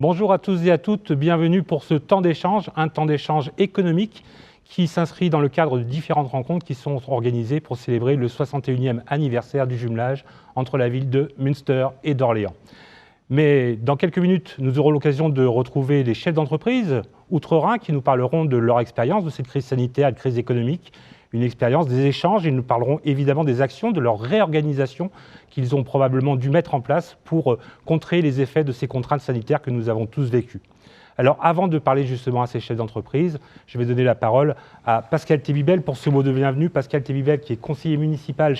Bonjour à tous et à toutes, bienvenue pour ce temps d'échange, un temps d'échange économique qui s'inscrit dans le cadre de différentes rencontres qui sont organisées pour célébrer le 61e anniversaire du jumelage entre la ville de Münster et d'Orléans. Mais dans quelques minutes, nous aurons l'occasion de retrouver les chefs d'entreprise outre-Rhin qui nous parleront de leur expérience de cette crise sanitaire et de crise économique, une expérience des échanges. Ils nous parleront évidemment des actions, de leur réorganisation qu'ils ont probablement dû mettre en place pour contrer les effets de ces contraintes sanitaires que nous avons tous vécues. Alors avant de parler justement à ces chefs d'entreprise, je vais donner la parole à Pascal Thébibel pour ce mot de bienvenue. Pascal Thébibel qui est conseiller municipal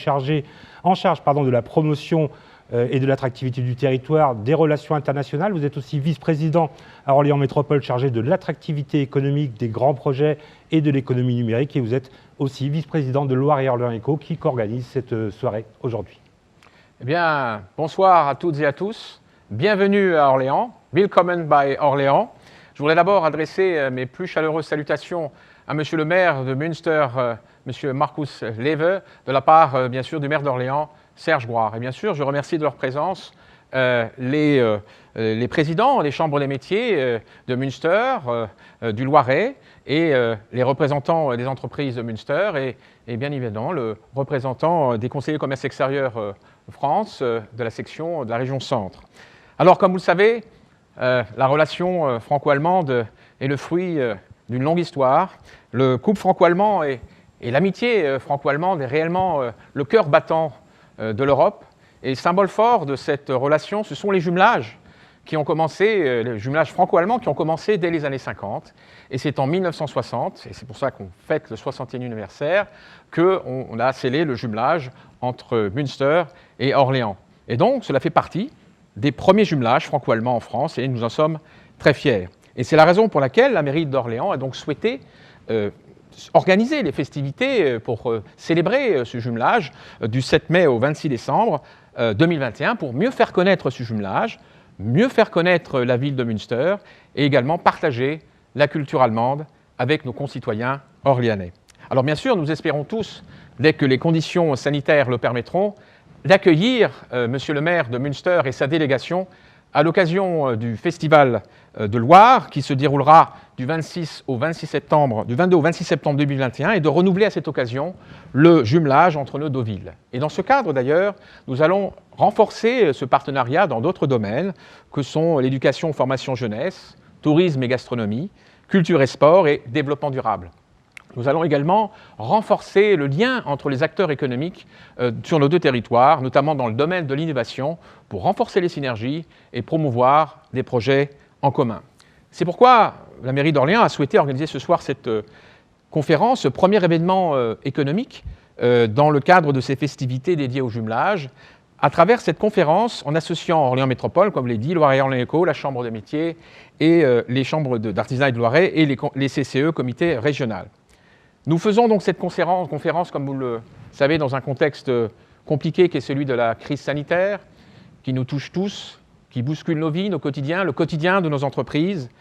en charge de la promotion et de l'attractivité du territoire, des relations internationales. Vous êtes aussi vice-président à Orléans Métropole chargé de l'attractivité économique, des grands projets et de l'économie numérique. Et vous êtes aussi vice-président de Loire et Orléans Éco qui co-organise cette soirée aujourd'hui. Eh bien, bonsoir à toutes et à tous. Bienvenue à Orléans. Willkommen bei Orléans. Je voudrais d'abord adresser mes plus chaleureuses salutations à Monsieur le maire de Münster, Monsieur Markus Lewe, de la part, bien sûr, du maire d'Orléans, Serge Grouard. Et bien sûr, je remercie de leur présence les présidents des chambres des métiers de Münster, du Loiret, et les représentants des entreprises de Münster, et bien évidemment le représentant des conseillers commerce extérieur France, de la section de la région Centre. Alors, comme vous le savez, la relation franco-allemande est le fruit d'une longue histoire. Le couple franco-allemand et l'amitié franco-allemande est réellement le cœur battant de l'Europe. Et symbole fort de cette relation, ce sont les jumelages qui ont commencé, les jumelages franco-allemands qui ont commencé dès les années 50. Et c'est en 1960, et c'est pour ça qu'on fête le 61e anniversaire, qu'on a scellé le jumelage entre Münster et Orléans. Et donc, cela fait partie des premiers jumelages franco-allemands en France, et nous en sommes très fiers. Et c'est la raison pour laquelle la mairie d'Orléans a donc souhaité organiser les festivités pour célébrer ce jumelage du 7 mai au 26 décembre 2021 pour mieux faire connaître ce jumelage, mieux faire connaître la ville de Münster et également partager la culture allemande avec nos concitoyens orléanais. Alors bien sûr, nous espérons tous, dès que les conditions sanitaires le permettront, d'accueillir Monsieur le maire de Münster et sa délégation à l'occasion du Festival de Loire qui se déroulera du 26 au 26 septembre, du 22 au 26 septembre 2021 et de renouveler à cette occasion le jumelage entre nos deux villes. Et dans ce cadre d'ailleurs, nous allons renforcer ce partenariat dans d'autres domaines que sont l'éducation, formation jeunesse, tourisme et gastronomie, culture et sport et développement durable. Nous allons également renforcer le lien entre les acteurs économiques sur nos deux territoires, notamment dans le domaine de l'innovation, pour renforcer les synergies et promouvoir des projets en commun. C'est pourquoi la mairie d'Orléans a souhaité organiser ce soir cette conférence, ce premier événement économique dans le cadre de ces festivités dédiées au jumelage. À travers cette conférence, en associant Orléans Métropole, comme je l'ai dit, Loire et Orléans Éco, la Chambre des métiers et les chambres d'artisanat et de Loiret et les CCE, comités régional. Nous faisons donc cette conférence, comme vous le savez, dans un contexte compliqué qui est celui de la crise sanitaire, qui nous touche tous, qui bouscule nos vies, nos quotidiens, le quotidien de nos entreprises.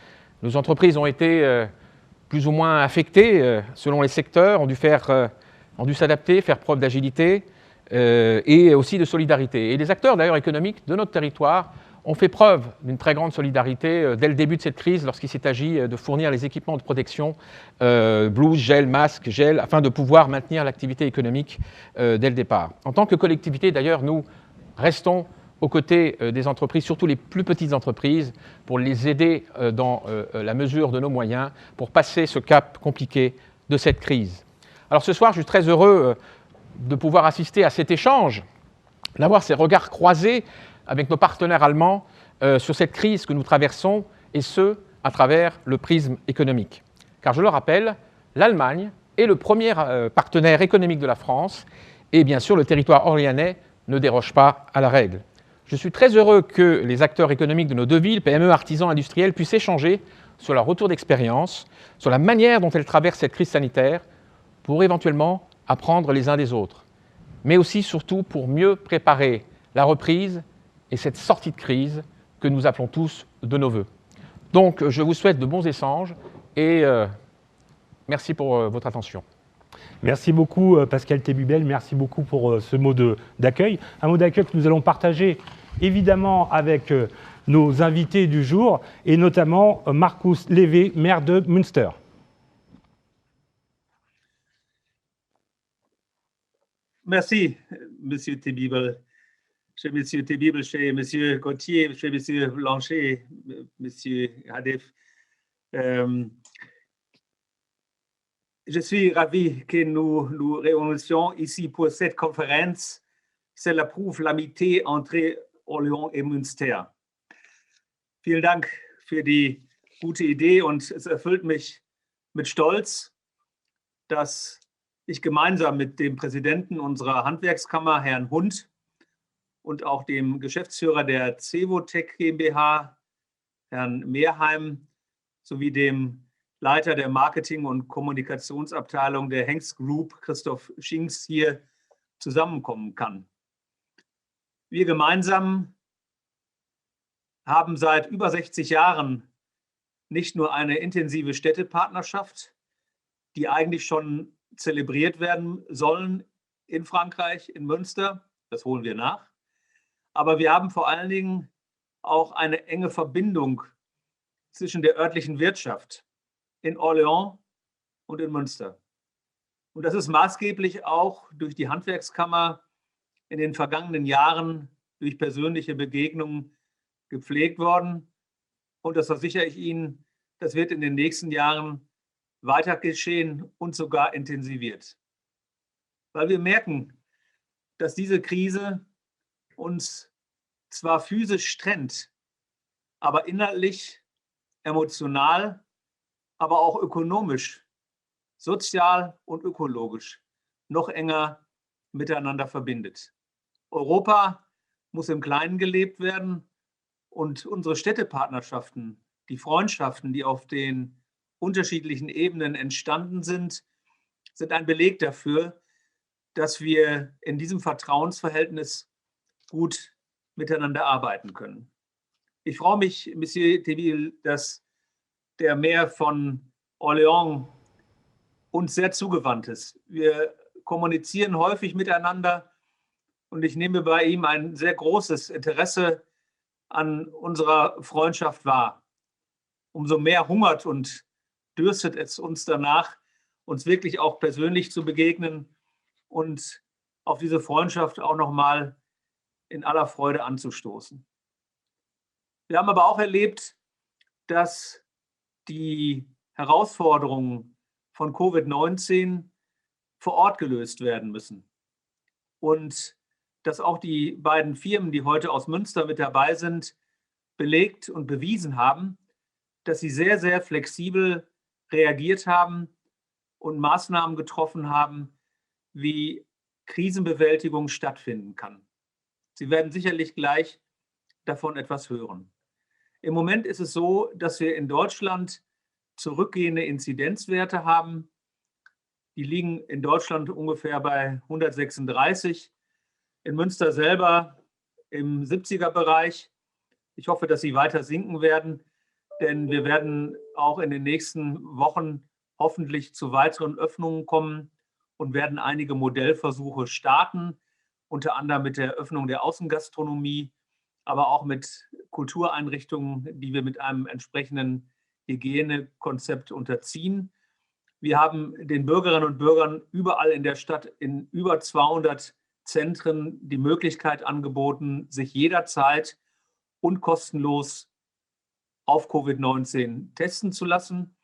Nos entreprises ont été plus ou moins affectées selon les secteurs, ont dû s'adapter, faire preuve d'agilité et aussi de solidarité. Et les acteurs d'ailleurs économiques de notre territoire ont fait preuve d'une très grande solidarité dès le début de cette crise lorsqu'il s'est agi de fournir les équipements de protection, blouses, gel, masques, gel, afin de pouvoir maintenir l'activité économique dès le départ. En tant que collectivité d'ailleurs, nous restons aux côtés des entreprises, surtout les plus petites entreprises, pour les aider dans la mesure de nos moyens pour passer ce cap compliqué de cette crise. Alors ce soir, je suis très heureux de pouvoir assister à cet échange, d'avoir ces regards croisés avec nos partenaires allemands sur cette crise que nous traversons, et ce, à travers le prisme économique. Car je le rappelle, l'Allemagne est le premier partenaire économique de la France, et bien sûr le territoire orléanais ne déroge pas à la règle. Je suis très heureux que les acteurs économiques de nos deux villes, PME, artisans, industriels, puissent échanger sur leur retour d'expérience, sur la manière dont elles traversent cette crise sanitaire, pour éventuellement apprendre les uns des autres, mais aussi surtout pour mieux préparer la reprise et cette sortie de crise que nous appelons tous de nos vœux. Donc je vous souhaite de bons échanges et merci pour votre attention. Merci beaucoup Pascal Thébibel, merci beaucoup pour ce mot d'accueil. Un mot d'accueil que nous allons partager évidemment avec nos invités du jour, et notamment Marcus Levé, maire de Münster. Merci, Monsieur Thébibel. Chez Monsieur Thébibel, chez Monsieur Gauthier, chez Monsieur Blanchet, Monsieur Hadef. Je suis ravi que nous nous réunissions ici pour cette conférence. Cela prouve l'amitié entre Orléans et Münster. Vielen Dank für die gute Idee und es erfüllt mich mit Stolz, dass ich gemeinsam mit dem Präsidenten unserer Handwerkskammer, Herrn Hund, und auch dem Geschäftsführer der Cevotec GmbH, Herrn Mehrheim, sowie dem Leiter der Marketing- und Kommunikationsabteilung der Hengst Group, Christoph Schinks, hier zusammenkommen kann. Wir gemeinsam haben seit über 60 Jahren nicht nur eine intensive Städtepartnerschaft, die eigentlich schon zelebriert werden sollen in Frankreich, in Münster, das holen wir nach, aber wir haben vor allen Dingen auch eine enge Verbindung zwischen der örtlichen Wirtschaft in Orléans und in Münster. Und das ist maßgeblich auch durch die Handwerkskammer in den vergangenen Jahren durch persönliche Begegnungen gepflegt worden. Und das versichere ich Ihnen, das wird in den nächsten Jahren weiter geschehen und sogar intensiviert. Weil wir merken, dass diese Krise uns zwar physisch trennt, aber inhaltlich, emotional, aber auch ökonomisch, sozial und ökologisch noch enger miteinander verbindet. Europa muss im Kleinen gelebt werden und unsere Städtepartnerschaften, die Freundschaften, die auf den unterschiedlichen Ebenen entstanden sind, sind ein Beleg dafür, dass wir in diesem Vertrauensverhältnis gut miteinander arbeiten können. Ich freue mich, Monsieur Thébibel, dass der Maire von Orléans uns sehr zugewandt ist. Wir kommunizieren häufig miteinander und ich nehme bei ihm ein sehr großes Interesse an unserer Freundschaft wahr. Umso mehr hungert und dürstet es uns danach, uns wirklich auch persönlich zu begegnen und auf diese Freundschaft auch nochmal in aller Freude anzustoßen. Wir haben aber auch erlebt, dass die Herausforderungen von Covid-19 vor Ort gelöst werden müssen. Und dass auch die beiden Firmen, die heute aus Münster mit dabei sind, belegt und bewiesen haben, dass sie sehr, sehr flexibel reagiert haben und Maßnahmen getroffen haben, wie Krisenbewältigung stattfinden kann. Sie werden sicherlich gleich davon etwas hören. Im Moment ist es so, dass wir in Deutschland zurückgehende Inzidenzwerte haben. Die liegen in Deutschland ungefähr bei 136, in Münster selber im 70er-Bereich. Ich hoffe, dass sie weiter sinken werden, denn wir werden auch in den nächsten Wochen hoffentlich zu weiteren Öffnungen kommen und werden einige Modellversuche starten, unter anderem mit der Öffnung der Außengastronomie, aber auch mit Kultureinrichtungen, die wir mit einem entsprechenden Hygienekonzept unterziehen. Wir haben den Bürgerinnen und Bürgern überall in der Stadt in über 200 Zentren die Möglichkeit angeboten, sich jederzeit und kostenlos auf Covid-19 testen zu lassen.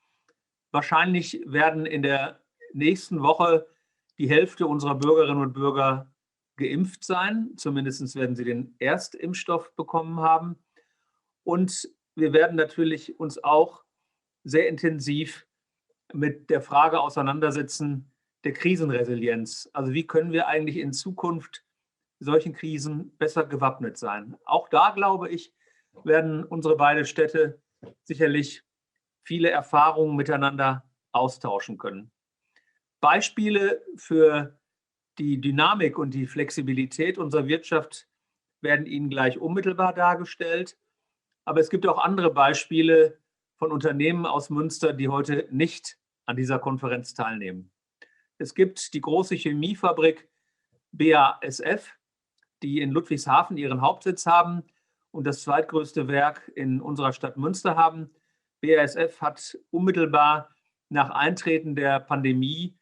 Wahrscheinlich werden in der nächsten Woche die Hälfte unserer Bürgerinnen und Bürger geimpft sein. Zumindest werden sie den Erstimpfstoff bekommen haben. Und wir werden natürlich uns auch sehr intensiv mit der Frage auseinandersetzen der Krisenresilienz. Also wie können wir eigentlich in Zukunft solchen Krisen besser gewappnet sein? Auch da, glaube ich, werden unsere beiden Städte sicherlich viele Erfahrungen miteinander austauschen können. Beispiele für die Dynamik und die Flexibilität unserer Wirtschaft werden Ihnen gleich unmittelbar dargestellt. Aber es gibt auch andere Beispiele von Unternehmen aus Münster, die heute nicht an dieser Konferenz teilnehmen. Es gibt die große Chemiefabrik BASF, die in Ludwigshafen ihren Hauptsitz haben und das zweitgrößte Werk in unserer Stadt Münster haben. BASF hat unmittelbar nach Eintreten der Pandemie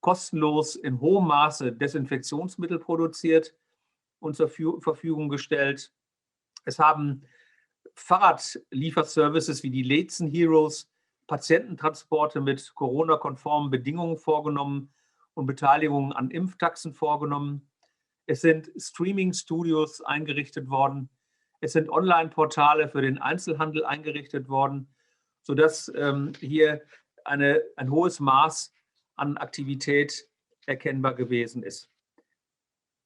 kostenlos in hohem Maße Desinfektionsmittel produziert und zur Verfügung gestellt. Es haben Fahrradlieferservices wie die Laitzen Heroes Patiententransporte mit Corona-konformen Bedingungen vorgenommen und Beteiligungen an Impftaxen vorgenommen. Es sind Streaming-Studios eingerichtet worden. Es sind Online-Portale für den Einzelhandel eingerichtet worden, sodass hier ein hohes Maß an Aktivität erkennbar gewesen ist.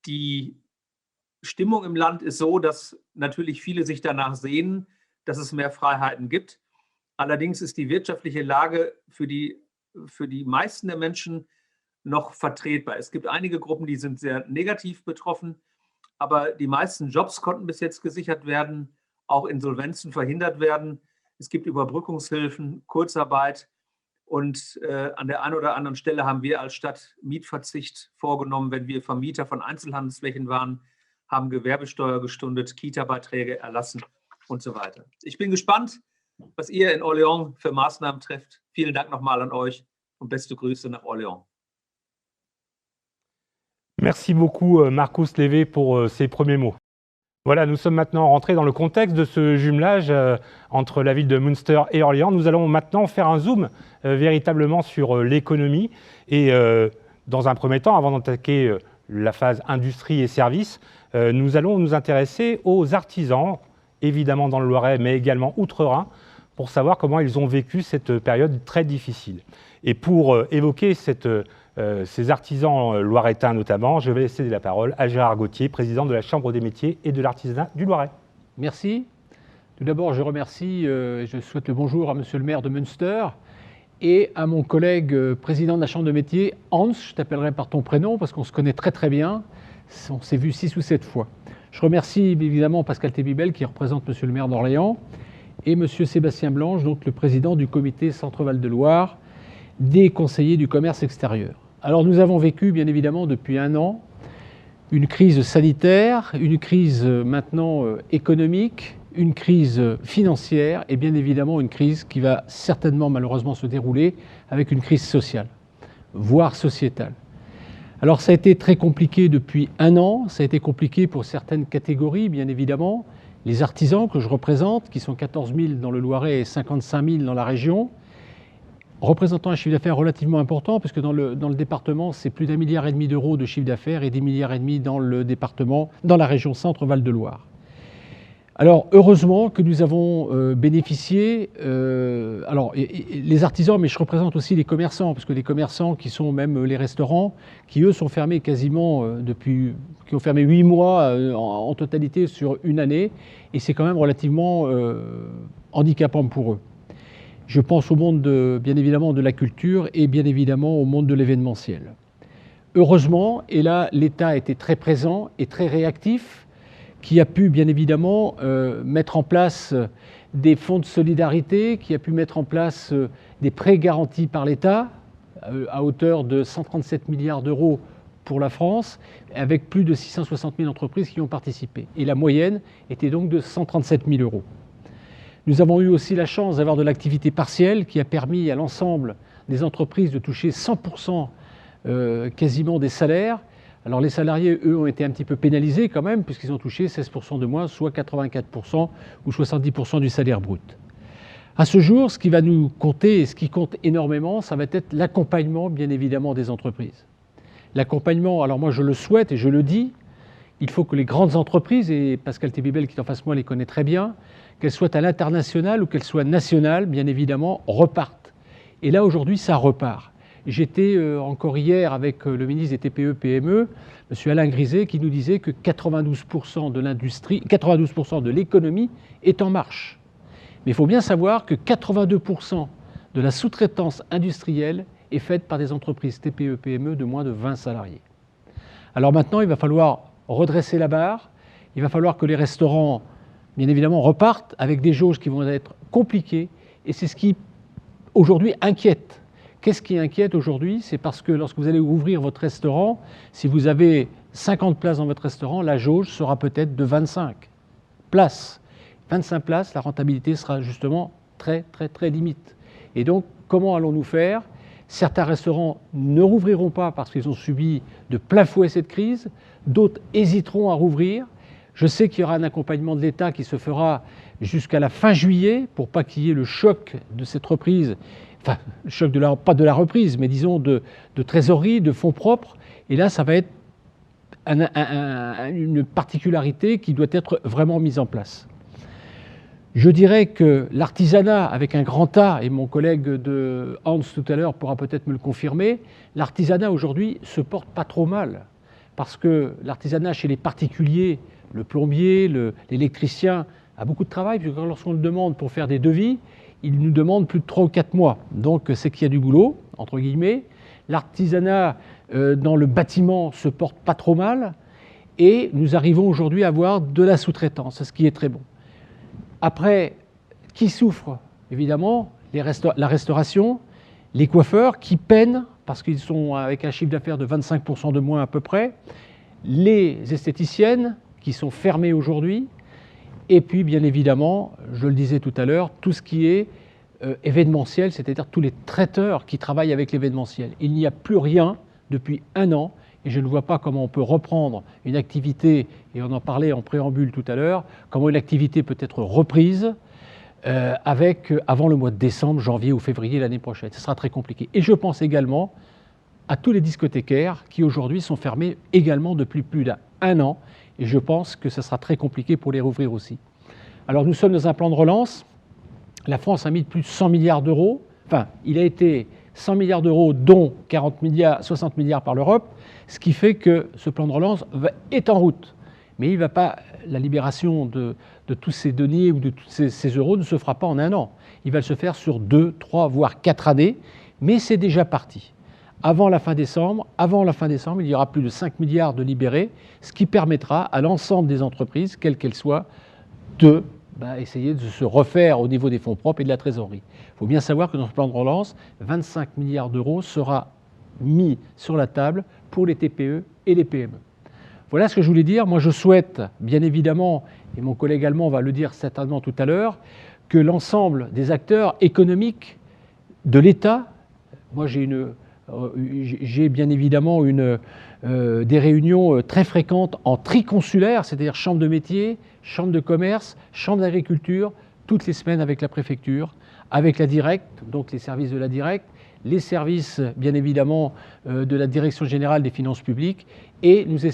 Die Stimmung im Land ist so, dass natürlich viele sich danach sehnen, dass es mehr Freiheiten gibt. Allerdings ist die wirtschaftliche Lage für die meisten der Menschen noch vertretbar. Es gibt einige Gruppen, die sind sehr negativ betroffen, aber die meisten Jobs konnten bis jetzt gesichert werden, auch Insolvenzen verhindert werden. Es gibt Überbrückungshilfen, Kurzarbeit und an der einen oder anderen Stelle haben wir als Stadt Mietverzicht vorgenommen, wenn wir Vermieter von Einzelhandelsflächen waren, haben Gewerbesteuer gestundet, Kita-Beiträge erlassen und so weiter. Ich bin gespannt, was ihr in Orléans für Maßnahmen trefft. Vielen Dank nochmal an euch und beste Grüße nach Orléans. Merci beaucoup Marcus Lévé pour ces premiers mots. Voilà, nous sommes maintenant rentrés dans le contexte de ce jumelage entre la ville de Münster et Orléans. Nous allons maintenant faire un zoom véritablement sur l'économie et dans un premier temps, avant d'attaquer la phase industrie et services, nous allons nous intéresser aux artisans, évidemment dans le Loiret, mais également outre-Rhin, pour savoir comment ils ont vécu cette période très difficile. Et pour évoquer ces artisans loiretains notamment, je vais céder la parole à Gérard Gauthier, président de la Chambre des métiers et de l'artisanat du Loiret. Merci. Tout d'abord, je remercie et je souhaite le bonjour à monsieur le maire de Münster et à mon collègue président de la Chambre de métiers, Hans, je t'appellerai par ton prénom parce qu'on se connaît très très bien. On s'est vu 6 ou 7 fois. Je remercie évidemment Pascal Tébibel qui représente monsieur le maire d'Orléans et monsieur Sébastien Blanche, donc le président du comité Centre-Val de Loire des conseillers du commerce extérieur. Alors nous avons vécu bien évidemment depuis 1 an une crise sanitaire, une crise maintenant économique, une crise financière et bien évidemment une crise qui va certainement malheureusement se dérouler avec une crise sociale, voire sociétale. Alors ça a été très compliqué depuis 1 an, ça a été compliqué pour certaines catégories bien évidemment, les artisans que je représente, qui sont 14 000 dans le Loiret et 55 000 dans la région, représentant un chiffre d'affaires relativement important, puisque dans le département, c'est plus d'1,5 milliard d'euros de chiffre d'affaires et 10,5 milliards dans le département, dans la région Centre-Val de Loire. Alors, heureusement que nous avons bénéficié, les artisans, mais je représente aussi les commerçants, parce que les commerçants qui sont même les restaurants, qui eux sont fermés quasiment qui ont fermé 8 mois en totalité sur 1 année, et c'est quand même relativement handicapant pour eux. Je pense au monde bien évidemment de la culture et bien évidemment au monde de l'événementiel. Heureusement, et là l'État a été très présent et très réactif, qui a pu bien évidemment mettre en place des fonds de solidarité, qui a pu mettre en place des prêts garantis par l'État à hauteur de 137 milliards d'euros pour la France, avec plus de 660 000 entreprises qui ont participé. Et la moyenne était donc de 137 000 euros. Nous avons eu aussi la chance d'avoir de l'activité partielle qui a permis à l'ensemble des entreprises de toucher 100% quasiment des salaires. Alors les salariés, eux, ont été un petit peu pénalisés quand même, puisqu'ils ont touché 16% de moins, soit 84% ou 70% du salaire brut. À ce jour, ce qui va nous compter et ce qui compte énormément, ça va être l'accompagnement, bien évidemment, des entreprises. L'accompagnement, alors moi je le souhaite et je le dis, il faut que les grandes entreprises, et Pascal Tébibel qui est en face de moi les connaît très bien, qu'elles soient à l'international ou qu'elles soient nationales, bien évidemment, repartent. Et là, aujourd'hui, ça repart. J'étais encore hier avec le ministre des TPE-PME, M. Alain Griset, qui nous disait que 92% de l'industrie, 92% de l'économie est en marche. Mais il faut bien savoir que 82% de la sous-traitance industrielle est faite par des entreprises TPE-PME de moins de 20 salariés. Alors maintenant, il va falloir redresser la barre, il va falloir que les restaurants, bien évidemment, repartent avec des jauges qui vont être compliquées, et c'est ce qui, aujourd'hui, inquiète Qu'est-ce qui inquiète aujourd'hui? C'est parce que lorsque vous allez ouvrir votre restaurant, si vous avez 50 places dans votre restaurant, la jauge sera peut-être de 25 places. 25 places, la rentabilité sera justement très limite. Et donc, comment allons-nous faire? Certains restaurants ne rouvriront pas parce qu'ils ont subi de plein fouet cette crise, d'autres hésiteront à rouvrir. Je sais qu'il y aura un accompagnement de l'État qui se fera jusqu'à la fin juillet pour pas qu'il y ait le choc de cette reprise, enfin, le choc pas de la reprise, mais disons de trésorerie, de fonds propres. Et là, ça va être une particularité qui doit être vraiment mise en place. Je dirais que l'artisanat, avec un grand A, et mon collègue de Hans tout à l'heure pourra peut-être me le confirmer, l'artisanat aujourd'hui se porte pas trop mal. Parce que l'artisanat chez les particuliers, le plombier, l'électricien, a beaucoup de travail, puisque lorsqu'on le demande pour faire des devis, il nous demande plus de 3 ou 4 mois. Donc c'est qu'il y a du boulot, entre guillemets. L'artisanat dans le bâtiment se porte pas trop mal. Et nous arrivons aujourd'hui à avoir de la sous-traitance, ce qui est très bon. Après, qui souffre? Évidemment, la restauration, les coiffeurs qui peinent parce qu'ils sont avec un chiffre d'affaires de 25% de moins à peu près, les esthéticiennes qui sont fermées aujourd'hui, et puis bien évidemment, je le disais tout à l'heure, tout ce qui est événementiel, c'est-à-dire tous les traiteurs qui travaillent avec l'événementiel. Il n'y a plus rien depuis 1 an, et je ne vois pas comment on peut reprendre une activité, et on en parlait en préambule tout à l'heure, comment une activité peut être reprise avant le mois de décembre, janvier ou février l'année prochaine. Ce sera très compliqué. Et je pense également à tous les discothécaires qui aujourd'hui sont fermés également depuis plus d'1 an, et je pense que ce sera très compliqué pour les rouvrir aussi. Alors nous sommes dans un plan de relance. La France a mis plus de 100 milliards d'euros. Enfin, il a été 100 milliards d'euros, dont 60 milliards par l'Europe, ce qui fait que ce plan de relance est en route. Mais il va pas, la libération de tous ces deniers ou de tous ces euros ne se fera pas en 1 an. Il va se faire sur 2, 3, voire 4 années, mais c'est déjà parti. Avant la fin décembre, il y aura plus de 5 milliards de libérés, ce qui permettra à l'ensemble des entreprises, quelles qu'elles soient, de essayer de se refaire au niveau des fonds propres et de la trésorerie. Il faut bien savoir que dans ce plan de relance, 25 milliards d'euros sera mis sur la table pour les TPE et les PME. Voilà ce que je voulais dire. Moi, je souhaite, bien évidemment, et mon collègue allemand va le dire certainement tout à l'heure, que l'ensemble des acteurs économiques de l'État, moi j'ai bien évidemment des réunions très fréquentes en triconsulaire, c'est-à-dire chambre de métier, chambre de commerce, chambre d'agriculture, toutes les semaines avec la préfecture, avec la directe, donc les services de la directe, les services bien évidemment de la Direction générale des finances publiques, et nous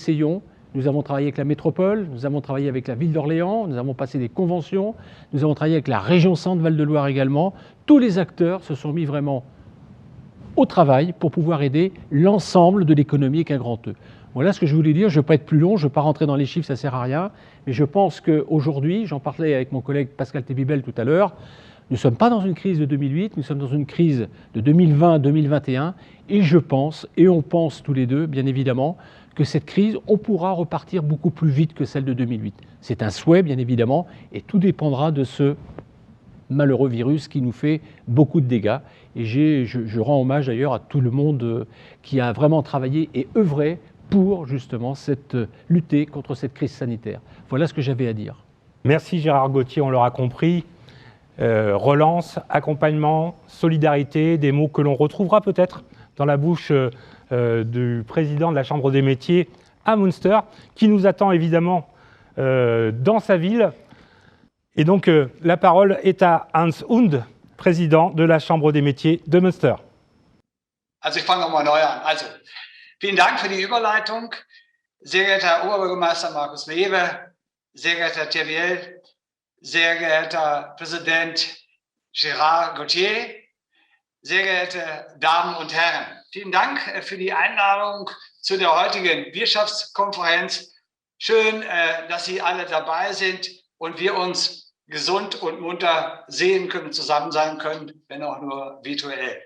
avons travaillé avec la métropole, nous avons travaillé avec la ville d'Orléans, nous avons passé des conventions, nous avons travaillé avec la région Centre Val-de-Loire également. Tous les acteurs se sont mis vraiment au travail pour pouvoir aider l'ensemble de l'économie avec un grand E. Voilà ce que je voulais dire. Je ne vais pas être plus long, je ne vais pas rentrer dans les chiffres, ça ne sert à rien. Mais je pense qu'aujourd'hui, j'en parlais avec mon collègue Pascal Tébibel tout à l'heure, nous ne sommes pas dans une crise de 2008, nous sommes dans une crise de 2020-2021. Et je pense, et on pense tous les deux, bien évidemment, que cette crise, on pourra repartir beaucoup plus vite que celle de 2008. C'est un souhait, bien évidemment, et tout dépendra de ce malheureux virus qui nous fait beaucoup de dégâts. Et je rends hommage d'ailleurs à tout le monde qui a vraiment travaillé et œuvré pour justement lutter contre cette crise sanitaire. Voilà ce que j'avais à dire. Merci Gérard Gauthier, on l'aura compris. Relance, accompagnement, solidarité, des mots que l'on retrouvera peut-être dans la bouche du président de la Chambre des métiers à Münster, qui nous attend évidemment dans sa ville. Et donc la parole est à Hans Hund, président de la Chambre des métiers de Münster. Also ich fange nochmal neu an. Also, vielen Dank für die Überleitung. Sehr geehrter Herr Oberbürgermeister Markus Lewe, sehr geehrter Herr Thierviel, sehr geehrter Präsident Gérard Gauthier, sehr geehrte Damen und Herren. Vielen Dank für die Einladung zu der heutigen Wirtschaftskonferenz. Schön, dass Sie alle dabei sind und wir uns gesund und munter sehen können, zusammen sein können, wenn auch nur virtuell.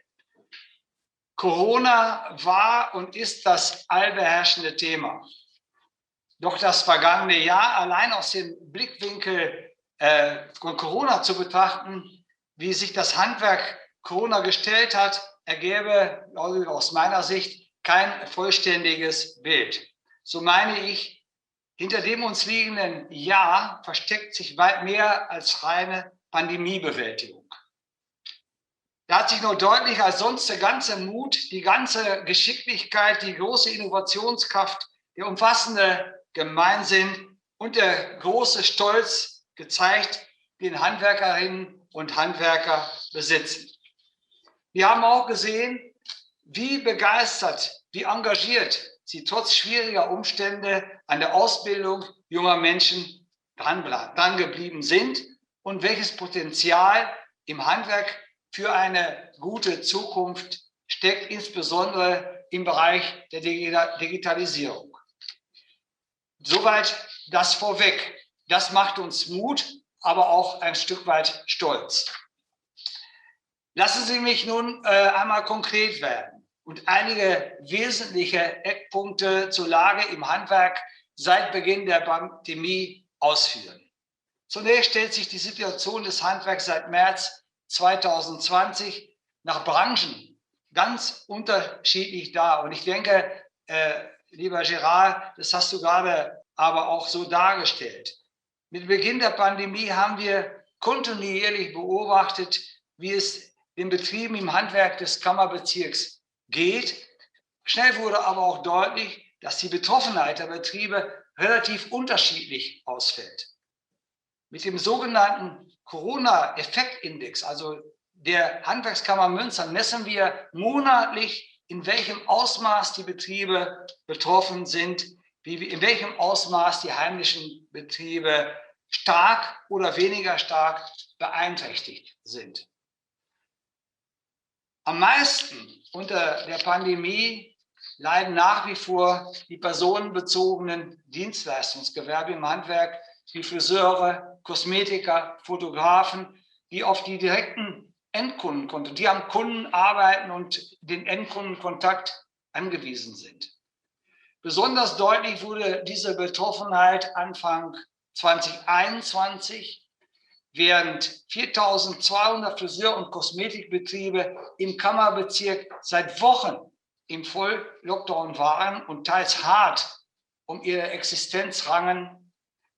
Corona war und ist das allbeherrschende Thema. Doch das vergangene Jahr allein aus dem Blickwinkel von Corona zu betrachten, wie sich das Handwerk Corona gestellt hat, ergäbe aus meiner Sicht kein vollständiges Bild. So meine ich, hinter dem uns liegenden Jahr versteckt sich weit mehr als reine Pandemiebewältigung. Da hat sich nur deutlich als sonst der ganze Mut, die ganze Geschicklichkeit, die große Innovationskraft, der umfassende Gemeinsinn und der große Stolz gezeigt, den Handwerkerinnen und Handwerker besitzen. Wir haben auch gesehen, wie begeistert, wie engagiert sie trotz schwieriger Umstände an der Ausbildung junger Menschen dran geblieben sind und welches Potenzial im Handwerk für eine gute Zukunft steckt, insbesondere im Bereich der Digitalisierung. Soweit das vorweg. Das macht uns Mut, aber auch ein Stück weit stolz. Lassen Sie mich nun einmal konkret werden und einige wesentliche Eckpunkte zur Lage im Handwerk seit Beginn der Pandemie ausführen. Zunächst stellt sich die Situation des Handwerks seit März 2020 nach Branchen ganz unterschiedlich dar. Und ich denke, lieber Gerard, das hast du gerade aber auch so dargestellt. Mit Beginn der Pandemie haben wir kontinuierlich beobachtet, wie es den Betrieben im Handwerk des Kammerbezirks geht. Schnell wurde aber auch deutlich, dass die Betroffenheit der Betriebe relativ unterschiedlich ausfällt. Mit dem sogenannten Corona-Effektindex, also der Handwerkskammer Münster, messen wir monatlich, in welchem Ausmaß die Betriebe betroffen sind, in welchem Ausmaß die heimischen Betriebe stark oder weniger stark beeinträchtigt sind. Am meisten unter der Pandemie leiden nach wie vor die personenbezogenen Dienstleistungsgewerbe im Handwerk, wie Friseure, Kosmetiker, Fotografen, die auf die direkten Endkunden, die am Kunden arbeiten und den Endkundenkontakt angewiesen sind. Besonders deutlich wurde diese Betroffenheit Anfang 2021, während 4.200 Friseur- und Kosmetikbetriebe im Kammerbezirk seit Wochen im Volllockdown waren und teils hart um ihre Existenz rangen,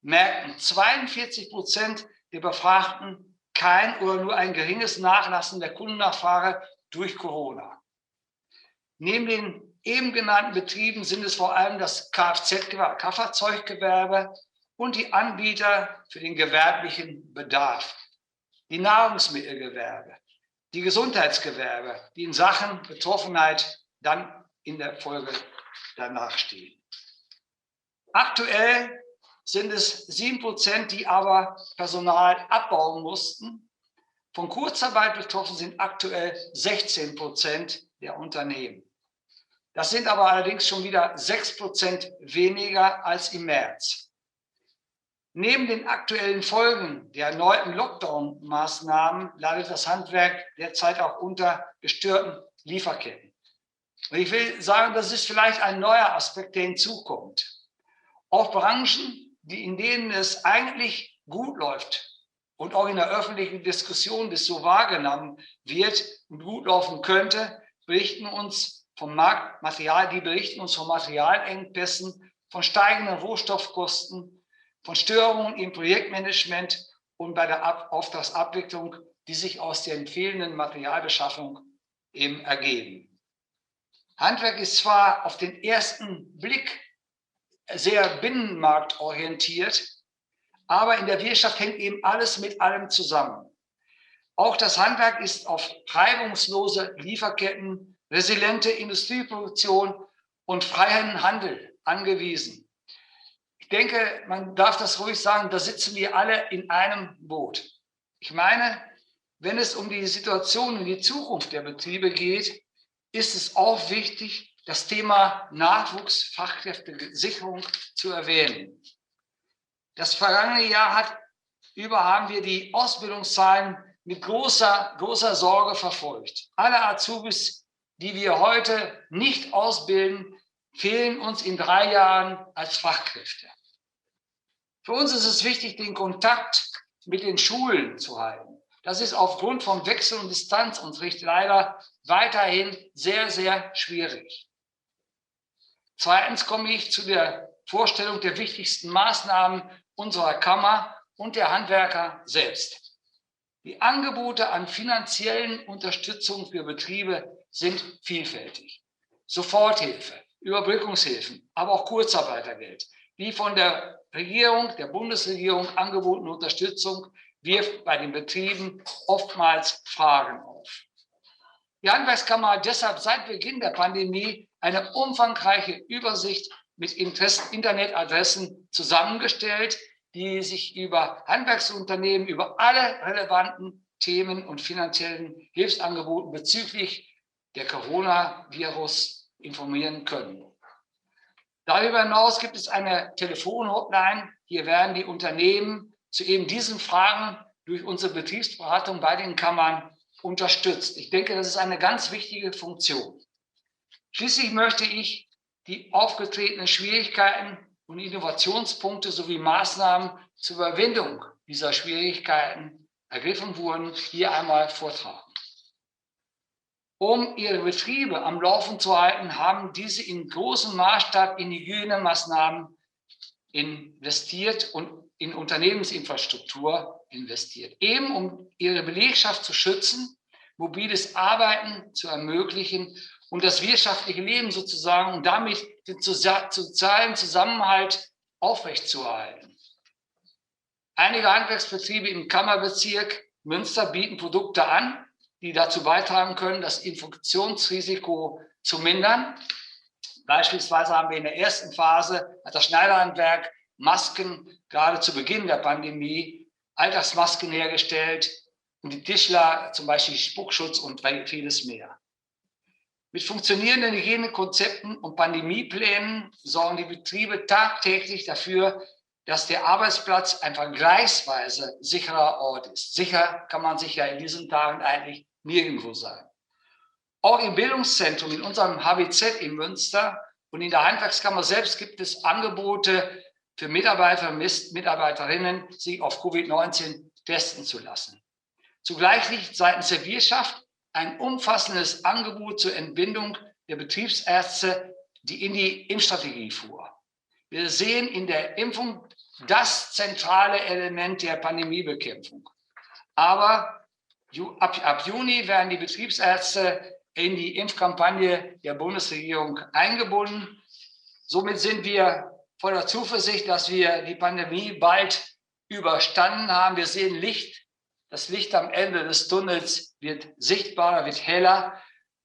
merkten 42% der Befragten kein oder nur ein geringes Nachlassen der Kundennachfrage durch Corona. Neben den eben genannten Betrieben sind es vor allem das Kfz-Gewerbe, Kraftfahrzeuggewerbe und die Anbieter für den gewerblichen Bedarf, die Nahrungsmittelgewerbe, die Gesundheitsgewerbe, die in Sachen Betroffenheit dann in der Folge danach stehen. Aktuell sind es 7%, die aber Personal abbauen mussten. Von Kurzarbeit betroffen sind aktuell 16% der Unternehmen. Das sind aber allerdings schon wieder 6% weniger als im März. Neben den aktuellen Folgen der erneuten Lockdown-Maßnahmen leidet das Handwerk derzeit auch unter gestörten Lieferketten. Und ich will sagen, das ist vielleicht ein neuer Aspekt, der hinzukommt. Auch Branchen, in denen es eigentlich gut läuft und auch in der öffentlichen Diskussion das so wahrgenommen wird und gut laufen könnte, berichten uns vom Materialengpässen, von steigenden Rohstoffkosten, von Störungen im Projektmanagement und bei der Auftragsabwicklung, die sich aus der fehlenden Materialbeschaffung eben ergeben. Handwerk ist zwar auf den ersten Blick sehr binnenmarktorientiert, aber in der Wirtschaft hängt eben alles mit allem zusammen. Auch das Handwerk ist auf reibungslose Lieferketten, resiliente Industrieproduktion und freien Handel angewiesen. Ich denke, man darf das ruhig sagen, da sitzen wir alle in einem Boot. Ich meine, wenn es um die Situation und die Zukunft der Betriebe geht, ist es auch wichtig, das Thema Nachwuchsfachkräftesicherung zu erwähnen. Das vergangene Jahr haben wir die Ausbildungszahlen mit großer Sorge verfolgt. Alle Azubis, die wir heute nicht ausbilden, fehlen uns in 3 Jahren als Fachkräfte. Für uns ist es wichtig, den Kontakt mit den Schulen zu halten. Das ist aufgrund von Wechsel- und Distanzunterricht leider weiterhin sehr, sehr schwierig. Zweitens komme ich zu der Vorstellung der wichtigsten Maßnahmen unserer Kammer und der Handwerker selbst. Die Angebote an finanziellen Unterstützung für Betriebe sind vielfältig. Soforthilfe, Überbrückungshilfen, aber auch Kurzarbeitergeld. Die von der Regierung, der Bundesregierung angebotene Unterstützung wirft bei den Betrieben oftmals Fragen auf. Die Handwerkskammer hat deshalb seit Beginn der Pandemie eine umfangreiche Übersicht mit Internetadressen zusammengestellt, die sich über Handwerksunternehmen, über alle relevanten Themen und finanziellen Hilfsangeboten bezüglich der Coronavirus informieren können. Darüber hinaus gibt es eine Telefonhotline. Hier werden die Unternehmen zu eben diesen Fragen durch unsere Betriebsberatung bei den Kammern unterstützt. Ich denke, das ist eine ganz wichtige Funktion. Schließlich möchte ich die aufgetretenen Schwierigkeiten und Innovationspunkte sowie Maßnahmen zur Überwindung dieser Schwierigkeiten ergriffen wurden, hier einmal vortragen. Um ihre Betriebe am Laufen zu halten, haben diese in großem Maßstab in Hygienemaßnahmen investiert und in Unternehmensinfrastruktur investiert, eben um ihre Belegschaft zu schützen, mobiles Arbeiten zu ermöglichen und das wirtschaftliche Leben sozusagen und damit den sozialen Zusammenhalt aufrechtzuerhalten. Einige Handwerksbetriebe im Kammerbezirk Münster bieten Produkte an, die dazu beitragen können, das Infektionsrisiko zu mindern. Beispielsweise haben wir in der ersten Phase, hat das Schneiderhandwerk Masken gerade zu Beginn der Pandemie, Alltagsmasken hergestellt und die Tischler zum Beispiel Spuckschutz und vieles mehr. Mit funktionierenden Hygienekonzepten und Pandemieplänen sorgen die Betriebe tagtäglich dafür, dass der Arbeitsplatz ein vergleichsweise sicherer Ort ist. Sicher kann man sich ja in diesen Tagen eigentlich nirgendwo sein. Auch im Bildungszentrum, in unserem HBZ in Münster und in der Handwerkskammer selbst gibt es Angebote für Mitarbeiter und Mitarbeiterinnen, sich auf Covid-19 testen zu lassen. Zugleich liegt seitens der Wirtschaft ein umfassendes Angebot zur Entbindung der Betriebsärzte, die in die Impfstrategie fuhr. Wir sehen in der Impfung das zentrale Element der Pandemiebekämpfung. Aber ab Juni werden die Betriebsärzte in die Impfkampagne der Bundesregierung eingebunden. Somit sind wir voller Zuversicht, dass wir die Pandemie bald überstanden haben. Wir sehen Licht. Das Licht am Ende des Tunnels wird sichtbarer, wird heller.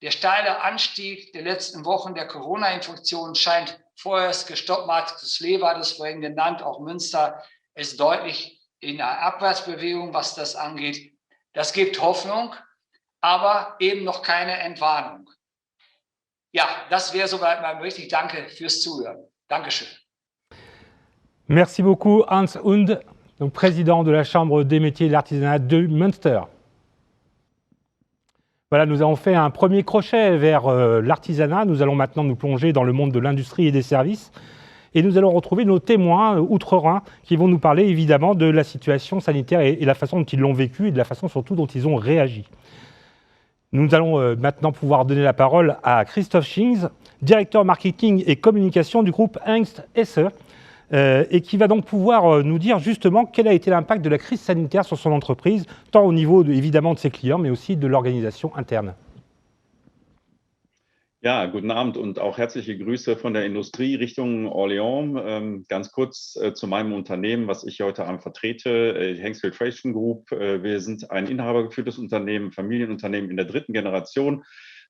Der steile Anstieg der letzten Wochen der Corona-Infektionen scheint vorerst gestoppt. Markus Leber hat es vorhin genannt, auch Münster ist deutlich in einer Abwärtsbewegung, was das angeht. Das gibt Hoffnung, aber eben noch keine Entwarnung. Ja, das wäre soweit mein Bericht. Ich danke fürs Zuhören. Dankeschön. Merci beaucoup, Hans Hund, donc président de la Chambre des métiers et de l'artisanat de Münster. Voilà, nous avons fait un premier crochet vers l'artisanat. Nous allons maintenant nous plonger dans le monde de l'industrie et des services. Et nous allons retrouver nos témoins outre-Rhin qui vont nous parler évidemment de la situation sanitaire et la façon dont ils l'ont vécu et de la façon surtout dont ils ont réagi. Nous allons maintenant pouvoir donner la parole à Christoph Schings, directeur marketing et communication du groupe Hengst Hesse, et qui va donc pouvoir nous dire justement quel a été l'impact de la crise sanitaire sur son entreprise, tant au niveau évidemment de ses clients, mais aussi de l'organisation interne. Ja, guten Abend und auch herzliche Grüße von der Industrie Richtung Orléans. Ganz kurz zu meinem Unternehmen, was ich heute Abend vertrete, Hengst Filtration Group. Wir sind ein inhabergeführtes Unternehmen, Familienunternehmen in der dritten Generation.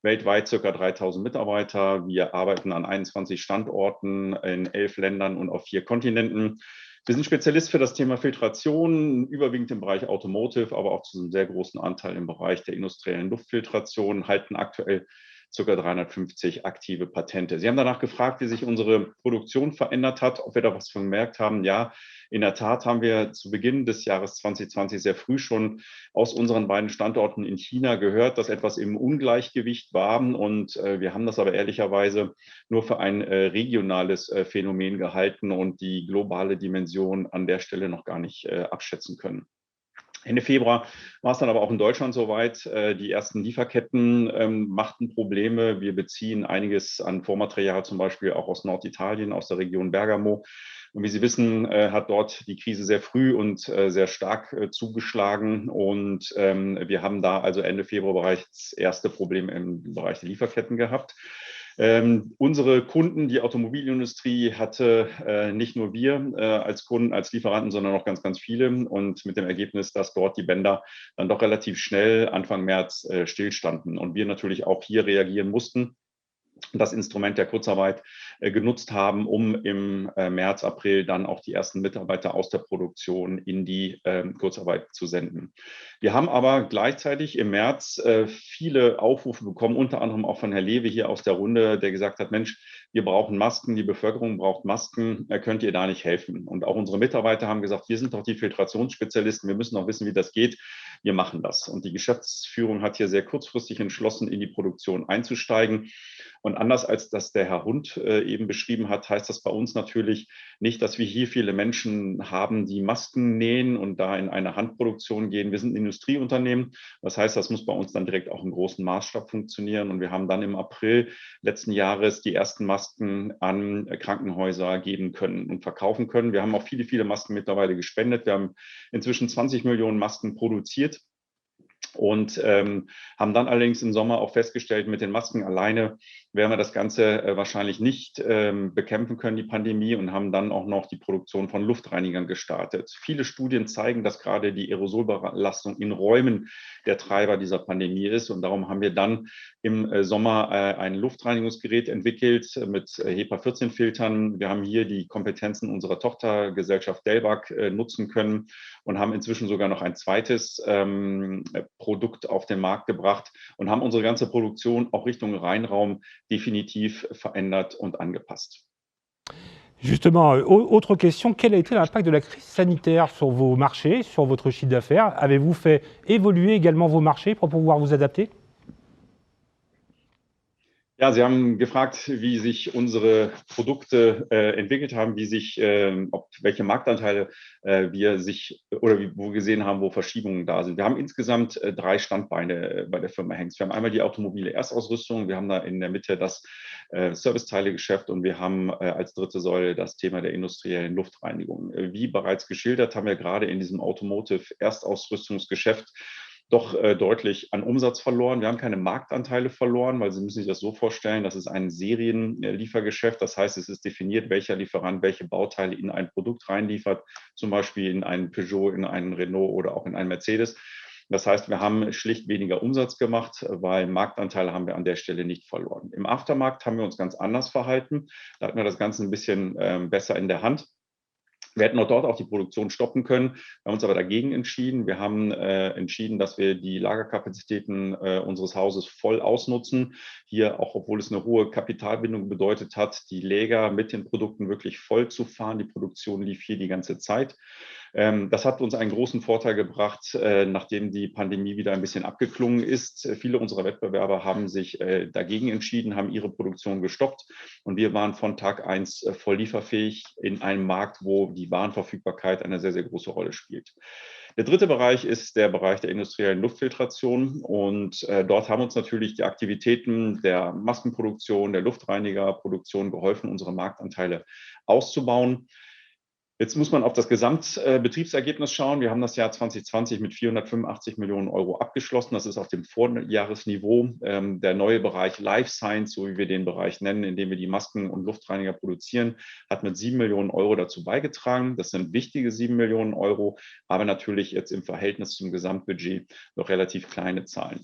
Weltweit ca. 3000 Mitarbeiter. Wir arbeiten an 21 Standorten in 11 Ländern und auf 4 Kontinenten. Wir sind Spezialist für das Thema Filtration, überwiegend im Bereich Automotive, aber auch zu einem sehr großen Anteil im Bereich der industriellen Luftfiltration, halten aktuell ca. 350 aktive Patente. Sie haben danach gefragt, wie sich unsere Produktion verändert hat, ob wir da was von gemerkt haben. Ja, in der Tat haben wir zu Beginn des Jahres 2020 sehr früh schon aus unseren beiden Standorten in China gehört, dass etwas im Ungleichgewicht war. Und wir haben das aber ehrlicherweise nur für ein regionales Phänomen gehalten und die globale Dimension an der Stelle noch gar nicht abschätzen können. Ende Februar war es dann aber auch in Deutschland soweit. Die ersten Lieferketten machten Probleme. Wir beziehen einiges an Vormaterial, zum Beispiel auch aus Norditalien, aus der Region Bergamo. Und wie Sie wissen, hat dort die Krise sehr früh und sehr stark zugeschlagen. Und wir haben da also Ende Februar bereits das erste Problem im Bereich der Lieferketten gehabt. Unsere Kunden, die Automobilindustrie, hatte nicht nur wir als Kunden, als Lieferanten, sondern auch ganz, ganz viele. Und mit dem Ergebnis, dass dort die Bänder dann doch relativ schnell Anfang März stillstanden und wir natürlich auch hier reagieren mussten, das Instrument der Kurzarbeit genutzt haben, um im März, April dann auch die ersten Mitarbeiter aus der Produktion in die Kurzarbeit zu senden. Wir haben aber gleichzeitig im März viele Aufrufe bekommen, unter anderem auch von Herrn Lewe hier aus der Runde, der gesagt hat, Mensch, wir brauchen Masken, die Bevölkerung braucht Masken, könnt ihr da nicht helfen? Und auch unsere Mitarbeiter haben gesagt, wir sind doch die Filtrationsspezialisten, wir müssen auch wissen, wie das geht, wir machen das. Und die Geschäftsführung hat hier sehr kurzfristig entschlossen, in die Produktion einzusteigen. Und anders als das der Herr Hund eben beschrieben hat, heißt das bei uns natürlich nicht, dass wir hier viele Menschen haben, die Masken nähen und da in eine Handproduktion gehen. Wir sind ein Industrieunternehmen. Das heißt, das muss bei uns dann direkt auch im großen Maßstab funktionieren. Und wir haben dann im April letzten Jahres die ersten Masken an Krankenhäuser geben können und verkaufen können. Wir haben auch viele, viele Masken mittlerweile gespendet. Wir haben inzwischen 20 Millionen Masken produziert. Und haben dann allerdings im Sommer auch festgestellt, mit den Masken alleine werden wir das Ganze wahrscheinlich nicht bekämpfen können, die Pandemie, und haben dann auch noch die Produktion von Luftreinigern gestartet. Viele Studien zeigen, dass gerade die Aerosolbelastung in Räumen der Treiber dieser Pandemie ist. Und darum haben wir dann im Sommer ein Luftreinigungsgerät entwickelt mit HEPA-14-Filtern. Wir haben hier die Kompetenzen unserer Tochtergesellschaft Delbag nutzen können und haben inzwischen sogar noch ein zweites Produkt auf den Markt gebracht und haben unsere ganze Produktion auch Richtung Rheinraum définitif verändert und angepasst. Justement, autre question, quel a été l'impact de la crise sanitaire sur vos marchés, sur votre chiffre d'affaires? Avez-vous fait évoluer également vos marchés pour pouvoir vous adapter? Ja, Sie haben gefragt, wie sich unsere Produkte entwickelt haben, welche Marktanteile wir wo wir gesehen haben, wo Verschiebungen da sind. Wir haben insgesamt 3 Standbeine bei der Firma Hengst. Wir haben einmal die automobile Erstausrüstung, wir haben da in der Mitte das Serviceteilegeschäft und wir haben als dritte Säule das Thema der industriellen Luftreinigung. Wie bereits geschildert, haben wir gerade in diesem Automotive Erstausrüstungsgeschäft doch deutlich an Umsatz verloren. Wir haben keine Marktanteile verloren, weil Sie müssen sich das so vorstellen, das ist ein Serienliefergeschäft. Das heißt, es ist definiert, welcher Lieferant welche Bauteile in ein Produkt reinliefert, zum Beispiel in einen Peugeot, in einen Renault oder auch in einen Mercedes. Das heißt, wir haben schlicht weniger Umsatz gemacht, weil Marktanteile haben wir an der Stelle nicht verloren. Im Aftermarkt haben wir uns ganz anders verhalten. Da hatten wir das Ganze ein bisschen besser in der Hand. Wir hätten auch dort auch die Produktion stoppen können. Wir haben uns aber dagegen entschieden. Wir haben entschieden, dass wir die Lagerkapazitäten unseres Hauses voll ausnutzen. Hier, auch obwohl es eine hohe Kapitalbindung bedeutet hat, die Lager mit den Produkten wirklich voll zu fahren. Die Produktion lief hier die ganze Zeit. Das hat uns einen großen Vorteil gebracht, nachdem die Pandemie wieder ein bisschen abgeklungen ist. Viele unserer Wettbewerber haben sich dagegen entschieden, haben ihre Produktion gestoppt und wir waren von Tag 1 voll lieferfähig in einem Markt, wo die Warenverfügbarkeit eine sehr, sehr große Rolle spielt. Der dritte Bereich ist der Bereich der industriellen Luftfiltration und dort haben uns natürlich die Aktivitäten der Maskenproduktion, der Luftreinigerproduktion geholfen, unsere Marktanteile auszubauen. Jetzt muss man auf das Gesamtbetriebsergebnis schauen. Wir haben das Jahr 2020 mit 485 Millionen Euro abgeschlossen. Das ist auf dem Vorjahresniveau. Der neue Bereich Life Science, so wie wir den Bereich nennen, in dem wir die Masken und Luftreiniger produzieren, hat mit 7 Millionen Euro dazu beigetragen. Das sind wichtige 7 Millionen Euro, aber natürlich jetzt im Verhältnis zum Gesamtbudget noch relativ kleine Zahlen.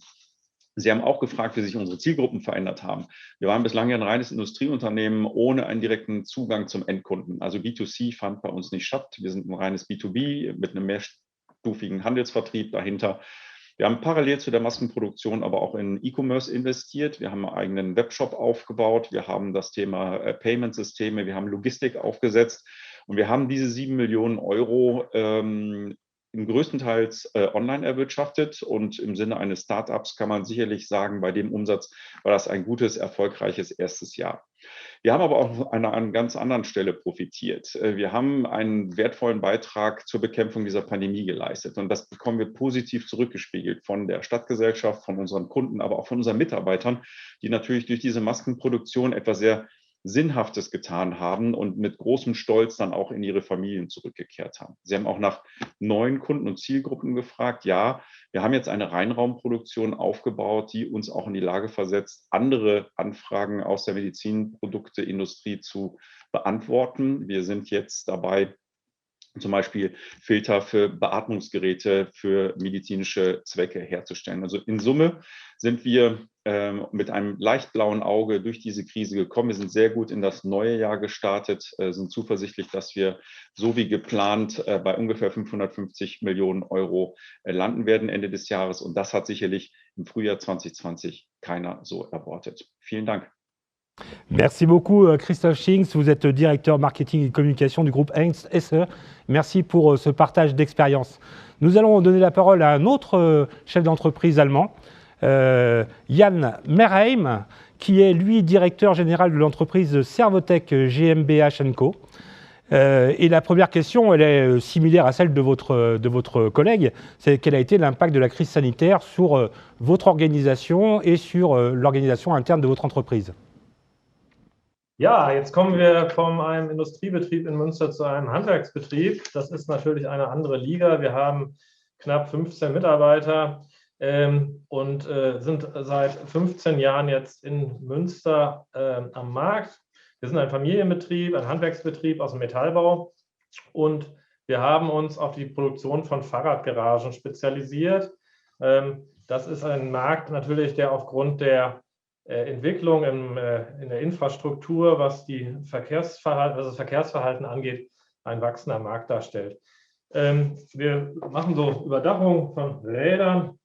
Sie haben auch gefragt, wie sich unsere Zielgruppen verändert haben. Wir waren bislang ja ein reines Industrieunternehmen ohne einen direkten Zugang zum Endkunden. Also B2C fand bei uns nicht statt. Wir sind ein reines B2B mit einem mehrstufigen Handelsvertrieb dahinter. Wir haben parallel zu der Maskenproduktion aber auch in E-Commerce investiert. Wir haben einen eigenen Webshop aufgebaut. Wir haben das Thema Payment-Systeme. Wir haben Logistik aufgesetzt. Und wir haben diese 7 Millionen Euro größtenteils online erwirtschaftet und im Sinne eines Startups kann man sicherlich sagen, bei dem Umsatz war das ein gutes, erfolgreiches erstes Jahr. Wir haben aber auch an einer ganz anderen Stelle profitiert. Wir haben einen wertvollen Beitrag zur Bekämpfung dieser Pandemie geleistet und das bekommen wir positiv zurückgespiegelt von der Stadtgesellschaft, von unseren Kunden, aber auch von unseren Mitarbeitern, die natürlich durch diese Maskenproduktion etwas sehr Sinnhaftes getan haben und mit großem Stolz dann auch in ihre Familien zurückgekehrt haben. Sie haben auch nach neuen Kunden und Zielgruppen gefragt. Ja, wir haben jetzt eine Reinraumproduktion aufgebaut, die uns auch in die Lage versetzt, andere Anfragen aus der Medizinprodukteindustrie zu beantworten. Wir sind jetzt dabei, zum Beispiel Filter für Beatmungsgeräte für medizinische Zwecke herzustellen. Also in Summe sind wir mit einem leicht blauen Auge durch diese Krise gekommen. Wir sind sehr gut in das neue Jahr gestartet, sind zuversichtlich, dass wir so wie geplant bei ungefähr 550 Millionen Euro landen werden Ende des Jahres. Und das hat sicherlich im Frühjahr 2020 keiner so erwartet. Vielen Dank. Merci beaucoup, Christophe Schinks. Vous êtes directeur marketing et communication du groupe Hengst SE. Merci pour ce partage d'expérience. Nous allons donner la parole à un autre chef d'entreprise allemand, Jan Merheim, qui est lui directeur général de l'entreprise Servotech GmbH & Co. Et la première question, elle est similaire à celle de votre collègue, c'est quel a été l'impact de la crise sanitaire sur votre organisation et sur l'organisation interne de votre entreprise? Ja, jetzt kommen wir von einem Industriebetrieb in Münster zu einem Handwerksbetrieb. Das ist natürlich eine andere Liga. Wir haben knapp 15 Mitarbeiter und sind seit 15 Jahren jetzt in Münster am Markt. Wir sind ein Familienbetrieb, ein Handwerksbetrieb aus dem Metallbau und wir haben uns auf die Produktion von Fahrradgaragen spezialisiert. Das ist ein Markt natürlich, der aufgrund der Entwicklung in der Infrastruktur, was das Verkehrsverhalten angeht, ein wachsender Markt darstellt. Wir machen so Überdachung von Rädern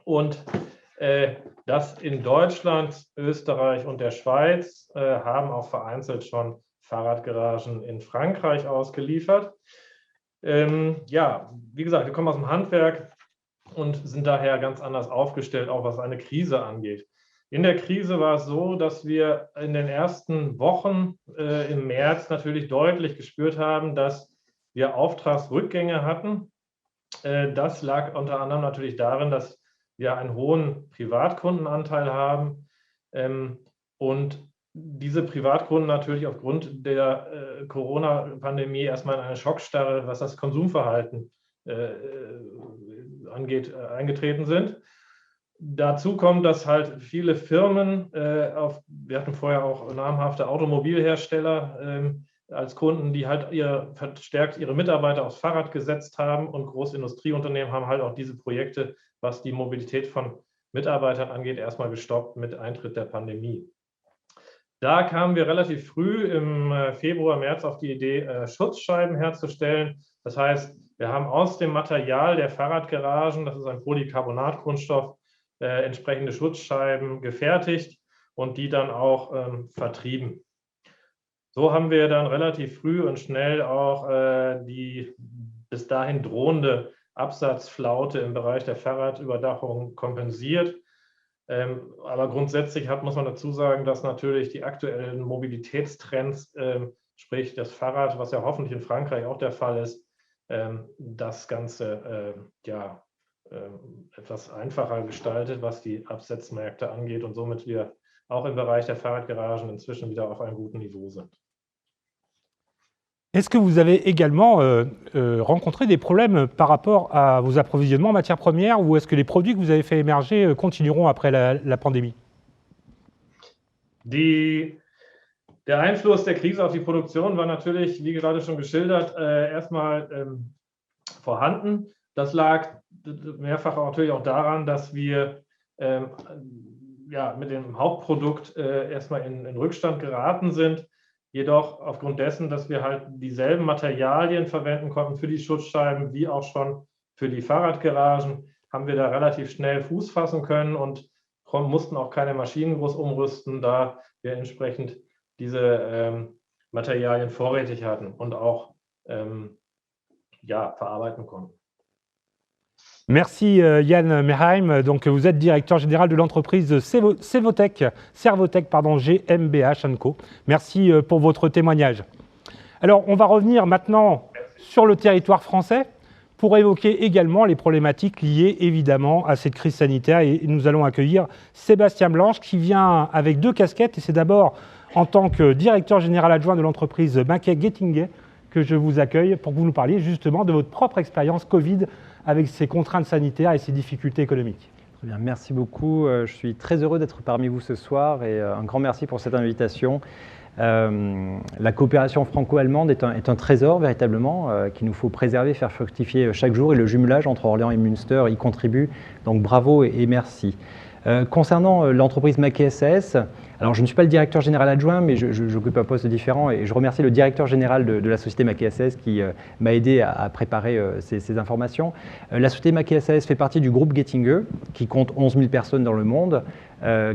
und das in Deutschland, Österreich und der Schweiz haben auch vereinzelt schon Fahrradgaragen in Frankreich ausgeliefert. Ja, wie gesagt, wir kommen aus dem Handwerk und sind daher ganz anders aufgestellt, auch was eine Krise angeht. In der Krise war es so, dass wir in den ersten Wochen im März natürlich deutlich gespürt haben, dass wir Auftragsrückgänge hatten. Das lag unter anderem natürlich darin, dass wir einen hohen Privatkundenanteil haben und diese Privatkunden natürlich aufgrund der Corona-Pandemie erstmal in eine Schockstarre, was das Konsumverhalten angeht, eingetreten sind. Dazu kommt, dass halt viele Firmen, wir hatten vorher auch namhafte Automobilhersteller als Kunden, die halt verstärkt ihre Mitarbeiter aufs Fahrrad gesetzt haben und Großindustrieunternehmen haben halt auch diese Projekte, was die Mobilität von Mitarbeitern angeht, erstmal gestoppt mit Eintritt der Pandemie. Da kamen wir relativ früh im Februar, März auf die Idee, Schutzscheiben herzustellen. Das heißt, wir haben aus dem Material der Fahrradgaragen, das ist ein Polycarbonatkunststoff, entsprechende Schutzscheiben gefertigt und die dann auch vertrieben. So haben wir dann relativ früh und schnell auch die bis dahin drohende Absatzflaute im Bereich der Fahrradüberdachung kompensiert. Aber grundsätzlich muss man dazu sagen, dass natürlich die aktuellen Mobilitätstrends, sprich das Fahrrad, was ja hoffentlich in Frankreich auch der Fall ist, das Ganze etwas einfacher gestaltet, was die Absatzmärkte angeht und somit wir auch im Bereich der Fahrradgaragen inzwischen wieder auf einem guten Niveau sind. Est-ce que vous avez également rencontré des problèmes par rapport à vos approvisionnements en matières premières ou est-ce que les produits que vous avez fait émerger continueront après la Pandemie? Der Einfluss der Krise auf die Produktion war natürlich, wie gerade schon geschildert, erstmal vorhanden. Das lag mehrfach auch natürlich auch daran, dass wir mit dem Hauptprodukt erstmal in Rückstand geraten sind. Jedoch aufgrund dessen, dass wir halt dieselben Materialien verwenden konnten für die Schutzscheiben wie auch schon für die Fahrradgaragen, haben wir da relativ schnell Fuß fassen können und mussten auch keine Maschinen groß umrüsten, da wir entsprechend diese Materialien vorrätig hatten und auch verarbeiten konnten. Merci Yann Merheim. Donc, vous êtes directeur général de l'entreprise Servotech GmbH & Co. Merci pour votre témoignage. Alors, on va revenir maintenant sur le territoire français pour évoquer également les problématiques liées évidemment à cette crise sanitaire. Et nous allons accueillir Sébastien Blanche qui vient avec 2 casquettes. Et c'est d'abord en tant que directeur général adjoint de l'entreprise Maquet Getinge que je vous accueille pour que vous nous parliez justement de votre propre expérience Covid avec ses contraintes sanitaires et ses difficultés économiques. Très bien, merci beaucoup. Je suis très heureux d'être parmi vous ce soir et un grand merci pour cette invitation. La coopération franco-allemande est un trésor véritablement qu'il nous faut préserver, faire fructifier chaque jour et le jumelage entre Orléans et Münster y contribue. Donc bravo et merci. Concernant l'entreprise Maquet SAS, alors je ne suis pas le directeur général adjoint, mais j'occupe un poste différent et je remercie le directeur général de la société Maquet SAS qui m'a aidé à préparer ces informations. La société Maquet SAS fait partie du groupe Getinge, qui compte 11 000 personnes dans le monde,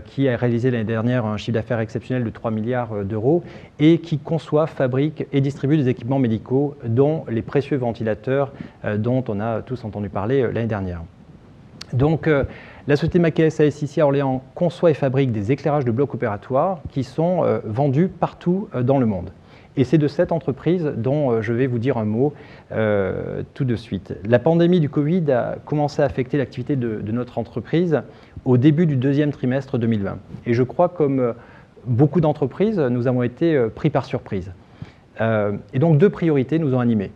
qui a réalisé l'année dernière un chiffre d'affaires exceptionnel de 3 milliards d'euros et qui conçoit, fabrique et distribue des équipements médicaux, dont les précieux ventilateurs dont on a tous entendu parler l'année dernière. Donc, la société Maquet SAS ici à Orléans conçoit et fabrique des éclairages de blocs opératoires qui sont vendus partout dans le monde. Et c'est de cette entreprise dont je vais vous dire un mot tout de suite. La pandémie du Covid a commencé à affecter l'activité de notre entreprise au début du 2e trimestre 2020. Et je crois, comme beaucoup d'entreprises, nous avons été pris par surprise. Et donc 2 priorités nous ont animés.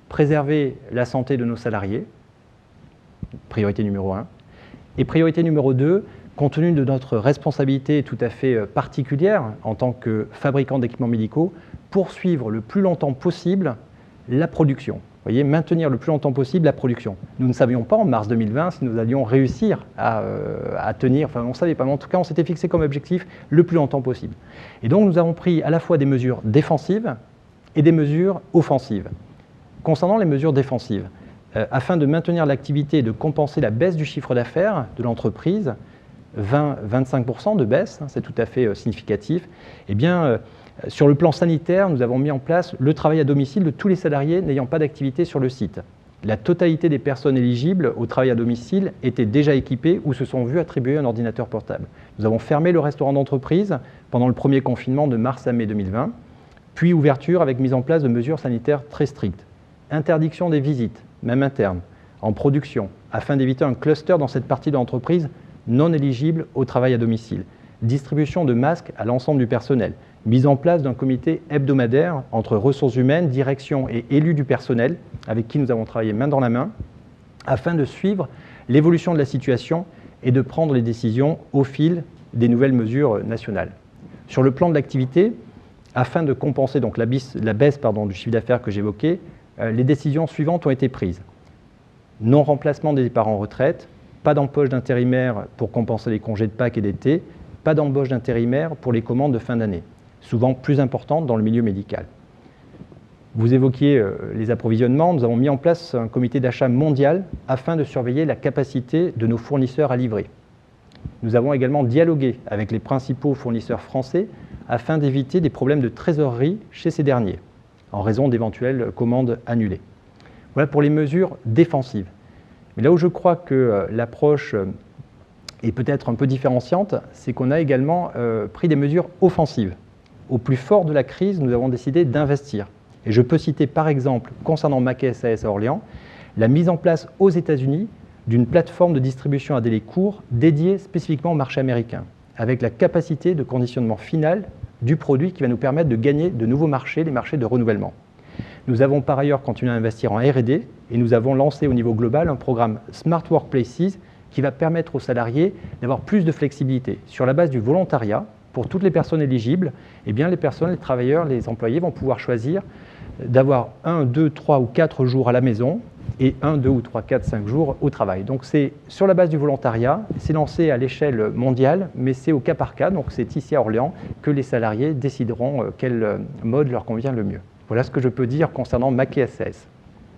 Préserver la santé de nos salariés, priorité numéro 1. Et priorité numéro 2, compte tenu de notre responsabilité tout à fait particulière en tant que fabricant d'équipements médicaux, poursuivre le plus longtemps possible la production. Vous voyez, maintenir le plus longtemps possible la production. Nous ne savions pas en mars 2020 si nous allions réussir à tenir, enfin on ne savait pas, mais en tout cas on s'était fixé comme objectif le plus longtemps possible. Et donc nous avons pris à la fois des mesures défensives et des mesures offensives. Concernant les mesures défensives, afin de maintenir l'activité et de compenser la baisse du chiffre d'affaires de l'entreprise, 20-25% de baisse, c'est tout à fait significatif, eh bien, sur le plan sanitaire, nous avons mis en place le travail à domicile de tous les salariés n'ayant pas d'activité sur le site. La totalité des personnes éligibles au travail à domicile étaient déjà équipées ou se sont vues attribuer un ordinateur portable. Nous avons fermé le restaurant d'entreprise pendant le premier confinement de mars à mai 2020, puis ouverture avec mise en place de mesures sanitaires très strictes. Interdiction des visites, même internes, en production, afin d'éviter un cluster dans cette partie de l'entreprise non éligible au travail à domicile. Distribution de masques à l'ensemble du personnel. Mise en place d'un comité hebdomadaire entre ressources humaines, direction et élus du personnel, avec qui nous avons travaillé main dans la main, afin de suivre l'évolution de la situation et de prendre les décisions au fil des nouvelles mesures nationales. Sur le plan de l'activité, afin de compenser donc la baisse du chiffre d'affaires que j'évoquais, les décisions suivantes ont été prises. Non-remplacement des départs en retraite, pas d'embauche d'intérimaires pour compenser les congés de Pâques et d'été, pas d'embauche d'intérimaires pour les commandes de fin d'année, souvent plus importantes dans le milieu médical. Vous évoquiez les approvisionnements, nous avons mis en place un comité d'achat mondial afin de surveiller la capacité de nos fournisseurs à livrer. Nous avons également dialogué avec les principaux fournisseurs français afin d'éviter des problèmes de trésorerie chez ces derniers, en raison d'éventuelles commandes annulées. Voilà pour les mesures défensives. Mais là où je crois que l'approche est peut-être un peu différenciante, c'est qu'on a également pris des mesures offensives. Au plus fort de la crise, nous avons décidé d'investir. Et je peux citer par exemple, concernant Maquet SAS à Orléans, la mise en place aux États-Unis d'une plateforme de distribution à délai court dédiée spécifiquement au marché américain, avec la capacité de conditionnement final du produit qui va nous permettre de gagner de nouveaux marchés, les marchés de renouvellement. Nous avons par ailleurs continué à investir en R&D et nous avons lancé au niveau global un programme Smart Workplaces qui va permettre aux salariés d'avoir plus de flexibilité. Sur la base du volontariat, pour toutes les personnes éligibles, eh bien les personnes, les travailleurs, les employés vont pouvoir choisir d'avoir 1, 2, 3 ou 4 jours à la maison et 1, 2 ou 3, 4, 5 jours au travail. Donc c'est sur la base du volontariat, c'est lancé à l'échelle mondiale, mais c'est au cas par cas, donc c'est ici à Orléans que les salariés décideront quel mode leur convient le mieux. Voilà ce que je peux dire concernant Maquet SAS.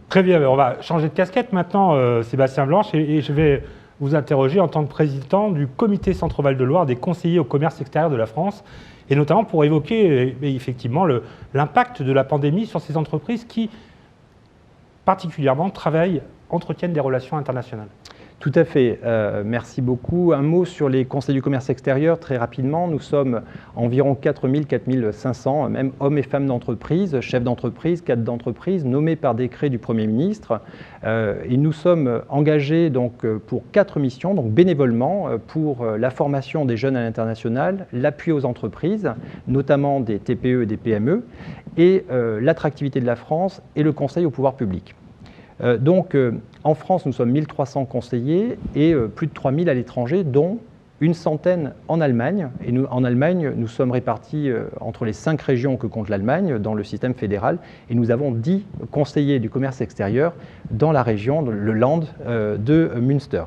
Très bien, on va changer de casquette maintenant, Sébastien Blanche, et je vais vous interroger en tant que président du comité Centre-Val de Loire des conseillers au commerce extérieur de la France, et notamment pour évoquer effectivement l'impact de la pandémie sur ces entreprises qui particulièrement entretiennent des relations internationales. Tout à fait. Merci beaucoup. Un mot sur les conseils du commerce extérieur, très rapidement. Nous sommes environ 4000, 4500, même hommes et femmes d'entreprise, chefs d'entreprise, cadres d'entreprise, nommés par décret du Premier ministre. Et nous sommes engagés donc, pour 4 missions, donc bénévolement, pour la formation des jeunes à l'international, l'appui aux entreprises, notamment des TPE et des PME, et l'attractivité de la France et le conseil au pouvoir public. Donc, en France, nous sommes 1300 conseillers et plus de 3000 à l'étranger, dont une centaine en Allemagne. Et en Allemagne, nous sommes répartis entre les 5 régions que compte l'Allemagne dans le système fédéral. Et nous avons 10 conseillers du commerce extérieur dans la région, le Land de Münster.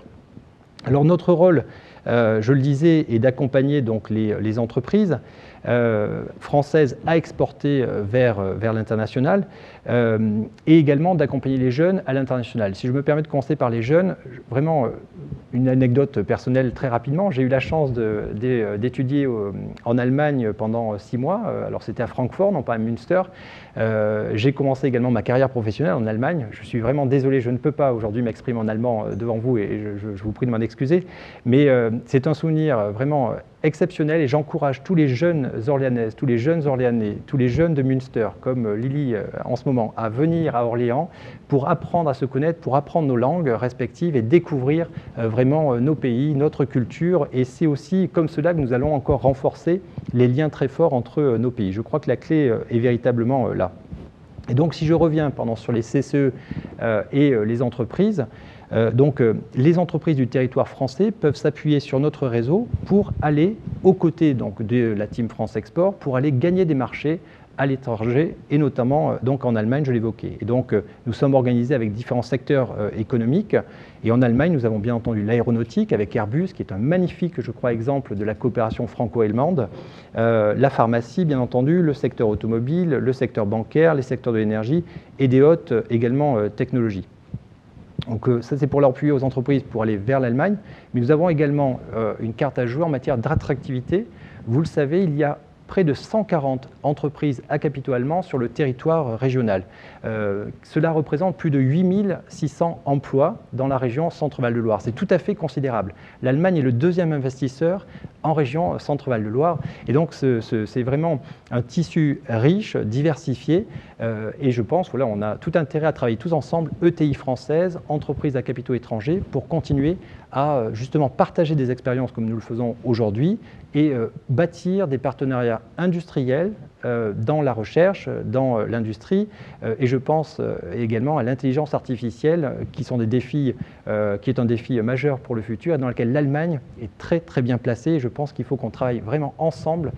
Alors, notre rôle, je le disais, est d'accompagner donc les entreprises françaises à exporter vers l'international et également d'accompagner les jeunes à l'international. Si je me permets de commencer par les jeunes, vraiment une anecdote personnelle très rapidement. J'ai eu la chance d'étudier en Allemagne pendant 6 mois. Alors c'était à Francfort, non pas à Münster. J'ai commencé également ma carrière professionnelle en Allemagne. Je suis vraiment désolé, je ne peux pas aujourd'hui m'exprimer en allemand devant vous et je vous prie de m'en excuser. Mais c'est un souvenir vraiment exceptionnel et j'encourage tous les jeunes Orléanaises, tous les jeunes Orléanais, tous les jeunes de Münster, comme Lily en ce moment, à venir à Orléans pour apprendre à se connaître, pour apprendre nos langues respectives et découvrir vraiment nos pays, notre culture. Et c'est aussi comme cela que nous allons encore renforcer les liens très forts entre nos pays. Je crois que la clé est véritablement là. Et donc, si je reviens sur les CCE et les entreprises, les entreprises du territoire français peuvent s'appuyer sur notre réseau pour aller aux côtés donc, de la Team France Export, pour aller gagner des marchés à l'étranger et notamment donc en Allemagne, je l'évoquais. Et donc nous sommes organisés avec différents secteurs économiques et en Allemagne nous avons bien entendu l'aéronautique avec Airbus qui est un magnifique, je crois, exemple de la coopération franco-allemande, la pharmacie bien entendu, le secteur automobile, le secteur bancaire, les secteurs de l'énergie et des hautes également technologies. Donc ça c'est pour l'appuyer aux entreprises pour aller vers l'Allemagne, mais nous avons également une carte à jouer en matière d'attractivité. Vous le savez, il y a près de 140 entreprises à capitaux allemands sur le territoire régional. Cela représente plus de 8600 emplois dans la région Centre-Val de Loire. C'est tout à fait considérable. L'Allemagne est le 2e investisseur en région Centre-Val de Loire. Et donc, c'est vraiment un tissu riche, diversifié. Et je pense, voilà, on a tout intérêt à travailler tous ensemble, ETI françaises, entreprises à capitaux étrangers, pour continuer à justement partager des expériences comme nous le faisons aujourd'hui et bâtir des partenariats industriels dans la recherche, dans l'industrie, et je pense également à l'intelligence artificielle, qui est un défi majeur pour le futur, dans lequel l'Allemagne est très très bien placée. Et je pense qu'il faut qu'on travaille vraiment ensemble,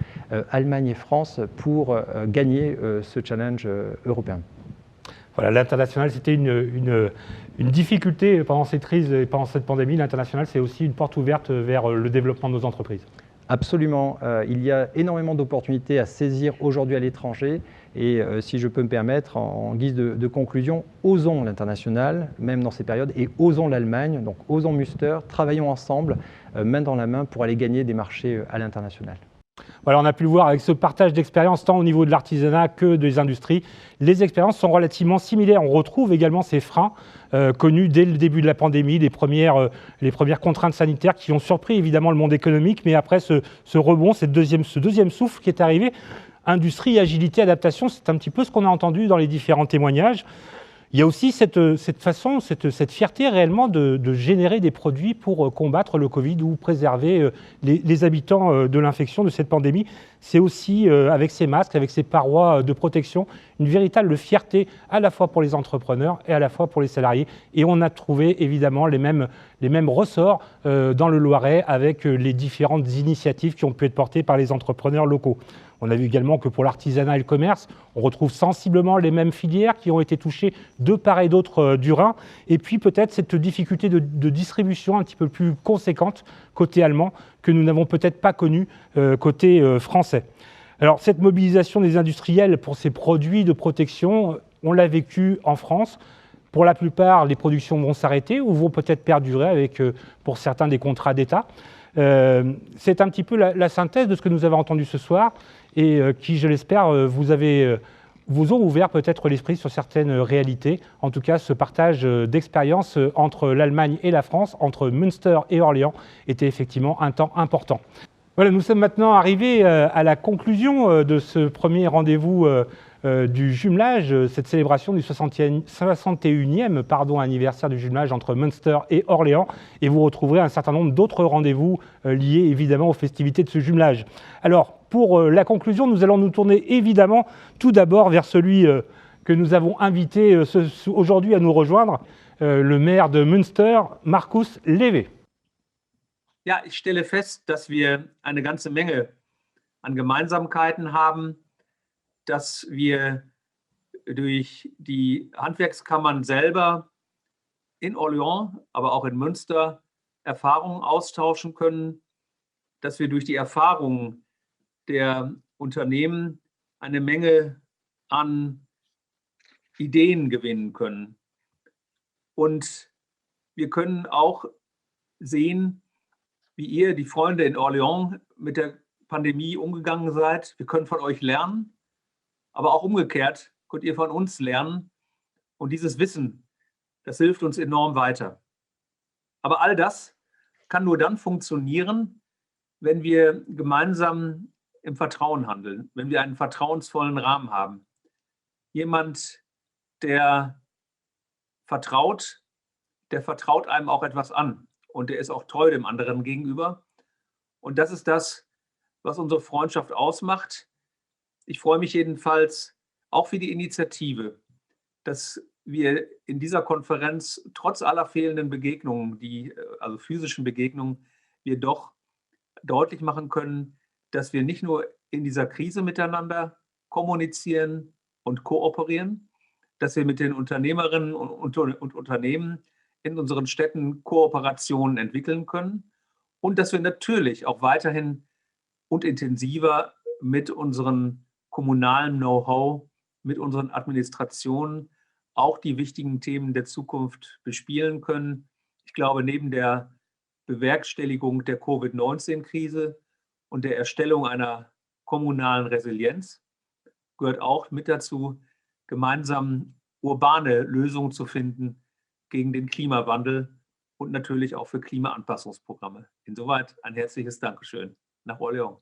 Allemagne et France, pour gagner ce challenge européen. Voilà, l'international, c'était une difficulté pendant cette crise et pendant cette pandémie. L'international, c'est aussi une porte ouverte vers le développement de nos entreprises. Absolument. Il y a énormément d'opportunités à saisir aujourd'hui à l'étranger. Et si je peux me permettre, en guise de conclusion, osons l'international, même dans ces périodes, et osons l'Allemagne, donc osons Münster, travaillons ensemble, main dans la main, pour aller gagner des marchés à l'international. Voilà, on a pu le voir avec ce partage d'expériences, tant au niveau de l'artisanat que des industries. Les expériences sont relativement similaires. On retrouve également ces freins connus dès le début de la pandémie, les premières contraintes sanitaires qui ont surpris évidemment le monde économique, mais après ce rebond, ce deuxième souffle qui est arrivé, industrie, agilité, adaptation, c'est un petit peu ce qu'on a entendu dans les différents témoignages. Il y a aussi cette fierté réellement de générer des produits pour combattre le Covid ou préserver les habitants de l'infection de cette pandémie. C'est aussi, avec ces masques, avec ces parois de protection, une véritable fierté à la fois pour les entrepreneurs et à la fois pour les salariés. Et on a trouvé évidemment les mêmes ressorts dans le Loiret avec les différentes initiatives qui ont pu être portées par les entrepreneurs locaux. On a vu également que pour l'artisanat et le commerce, on retrouve sensiblement les mêmes filières qui ont été touchées de part et d'autre du Rhin. Et puis peut-être cette difficulté de distribution un petit peu plus conséquente côté allemand que nous n'avons peut-être pas connue côté français. Alors cette mobilisation des industriels pour ces produits de protection, on l'a vécu en France. Pour la plupart, les productions vont s'arrêter ou vont peut-être perdurer avec, pour certains, des contrats d'État. C'est un petit peu la synthèse de ce que nous avons entendu ce soir et qui, je l'espère, vous avez vous ont ouvert peut-être l'esprit sur certaines réalités. En tout cas, ce partage d'expérience entre l'Allemagne et la France, entre Münster et Orléans, était effectivement un temps important. Voilà, nous sommes maintenant arrivés à la conclusion de ce premier rendez-vous du jumelage, cette célébration du 61e anniversaire du jumelage entre Münster et Orléans. Et vous retrouverez un certain nombre d'autres rendez-vous liés évidemment aux festivités de ce jumelage. Alors, pour la conclusion, nous allons nous tourner évidemment tout d'abord vers celui que nous avons invité aujourd'hui à nous rejoindre, le maire de Münster, Markus Lewe. Ja, ich stelle fest, dass wir eine ganze Menge an Gemeinsamkeiten haben, dass wir durch die Handwerkskammern selber in Orléans, aber auch in Münster Erfahrungen austauschen können, dass wir durch die Erfahrungen der Unternehmen eine Menge an Ideen gewinnen können. Und wir können auch sehen, wie ihr, die Freunde in Orléans, mit der Pandemie umgegangen seid. Wir können von euch lernen, aber auch umgekehrt könnt ihr von uns lernen. Und dieses Wissen, das hilft uns enorm weiter. Aber all das kann nur dann funktionieren, wenn wir gemeinsam im Vertrauen handeln, wenn wir einen vertrauensvollen Rahmen haben. Jemand, der vertraut einem auch etwas an. Und der ist auch treu dem anderen gegenüber. Und das ist das, was unsere Freundschaft ausmacht. Ich freue mich jedenfalls auch für die Initiative, dass wir in dieser Konferenz trotz aller fehlenden Begegnungen, also physischen Begegnungen, wir doch deutlich machen können, dass wir nicht nur in dieser Krise miteinander kommunizieren und kooperieren, dass wir mit den Unternehmerinnen und Unternehmen in unseren Städten Kooperationen entwickeln können und dass wir natürlich auch weiterhin und intensiver mit unserem kommunalen Know-how, mit unseren Administrationen auch die wichtigen Themen der Zukunft bespielen können. Ich glaube, neben der Bewerkstelligung der Covid-19-Krise und der Erstellung einer kommunalen Resilienz gehört auch mit dazu, gemeinsam urbane Lösungen zu finden gegen den Klimawandel und natürlich auch für Klimaanpassungsprogramme. Insoweit ein herzliches Dankeschön nach Orléans.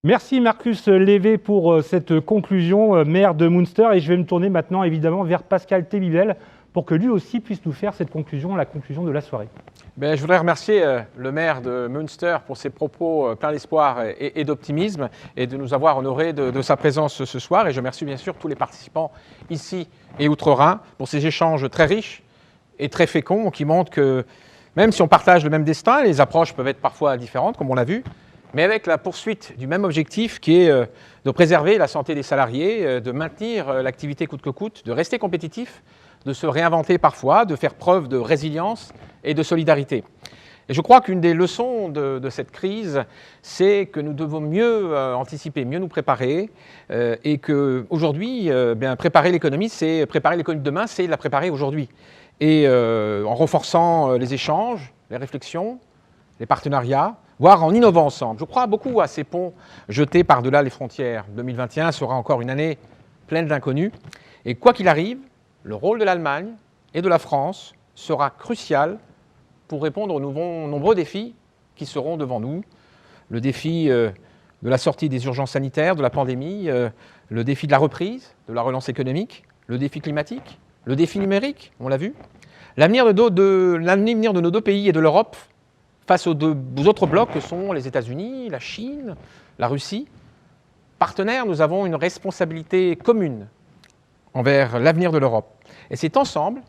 Merci Markus Lewe pour cette conclusion, maire de Münster. Et je vais me tourner maintenant évidemment vers Pascal Thébibel pour que lui aussi puisse nous faire cette conclusion, la conclusion de la soirée. Je voudrais remercier le maire de Münster pour ses propos pleins d'espoir et d'optimisme et de nous avoir honorés de sa présence ce soir. Et je remercie bien sûr tous les participants ici et outre-Rhin pour ces échanges très riches et très féconds qui montrent que même si on partage le même destin, les approches peuvent être parfois différentes comme on l'a vu, mais avec la poursuite du même objectif qui est de préserver la santé des salariés, de maintenir l'activité coûte que coûte, de rester compétitif, de se réinventer parfois, de faire preuve de résilience et de solidarité. Et je crois qu'une des leçons de cette crise, c'est que nous devons mieux anticiper, mieux nous préparer, et qu'aujourd'hui, préparer l'économie, c'est préparer l'économie de demain, c'est la préparer aujourd'hui. Et en renforçant les échanges, les réflexions, les partenariats, voire en innovant ensemble. Je crois beaucoup à ces ponts jetés par-delà les frontières. 2021 sera encore une année pleine d'inconnus. Et quoi qu'il arrive, le rôle de l'Allemagne et de la France sera crucial pour répondre aux nombreux défis qui seront devant nous. Le défi de la sortie des urgences sanitaires, de la pandémie, le défi de la reprise, de la relance économique, le défi climatique, le défi numérique, on l'a vu. L'avenir de nos deux pays et de l'Europe face aux autres blocs que sont les États-Unis, la Chine, la Russie. Partenaires, nous avons une responsabilité commune envers l'avenir de l'Europe. Et c'est ensemble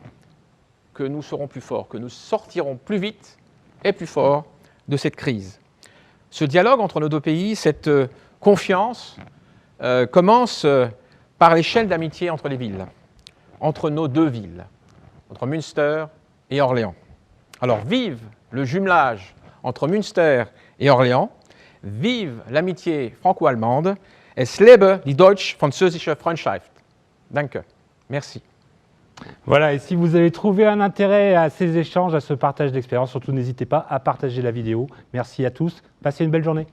que nous serons plus forts, que nous sortirons plus vite et plus forts de cette crise. Ce dialogue entre nos deux pays, cette confiance, commence par l'échelle d'amitié entre les villes, entre nos deux villes, entre Münster et Orléans. Alors vive le jumelage entre Münster et Orléans, vive l'amitié franco-allemande, es lebe die deutsch-französische Freundschaft. Danke. Merci. Voilà, et si vous avez trouvé un intérêt à ces échanges, à ce partage d'expérience, surtout n'hésitez pas à partager la vidéo. Merci à tous, passez une belle journée.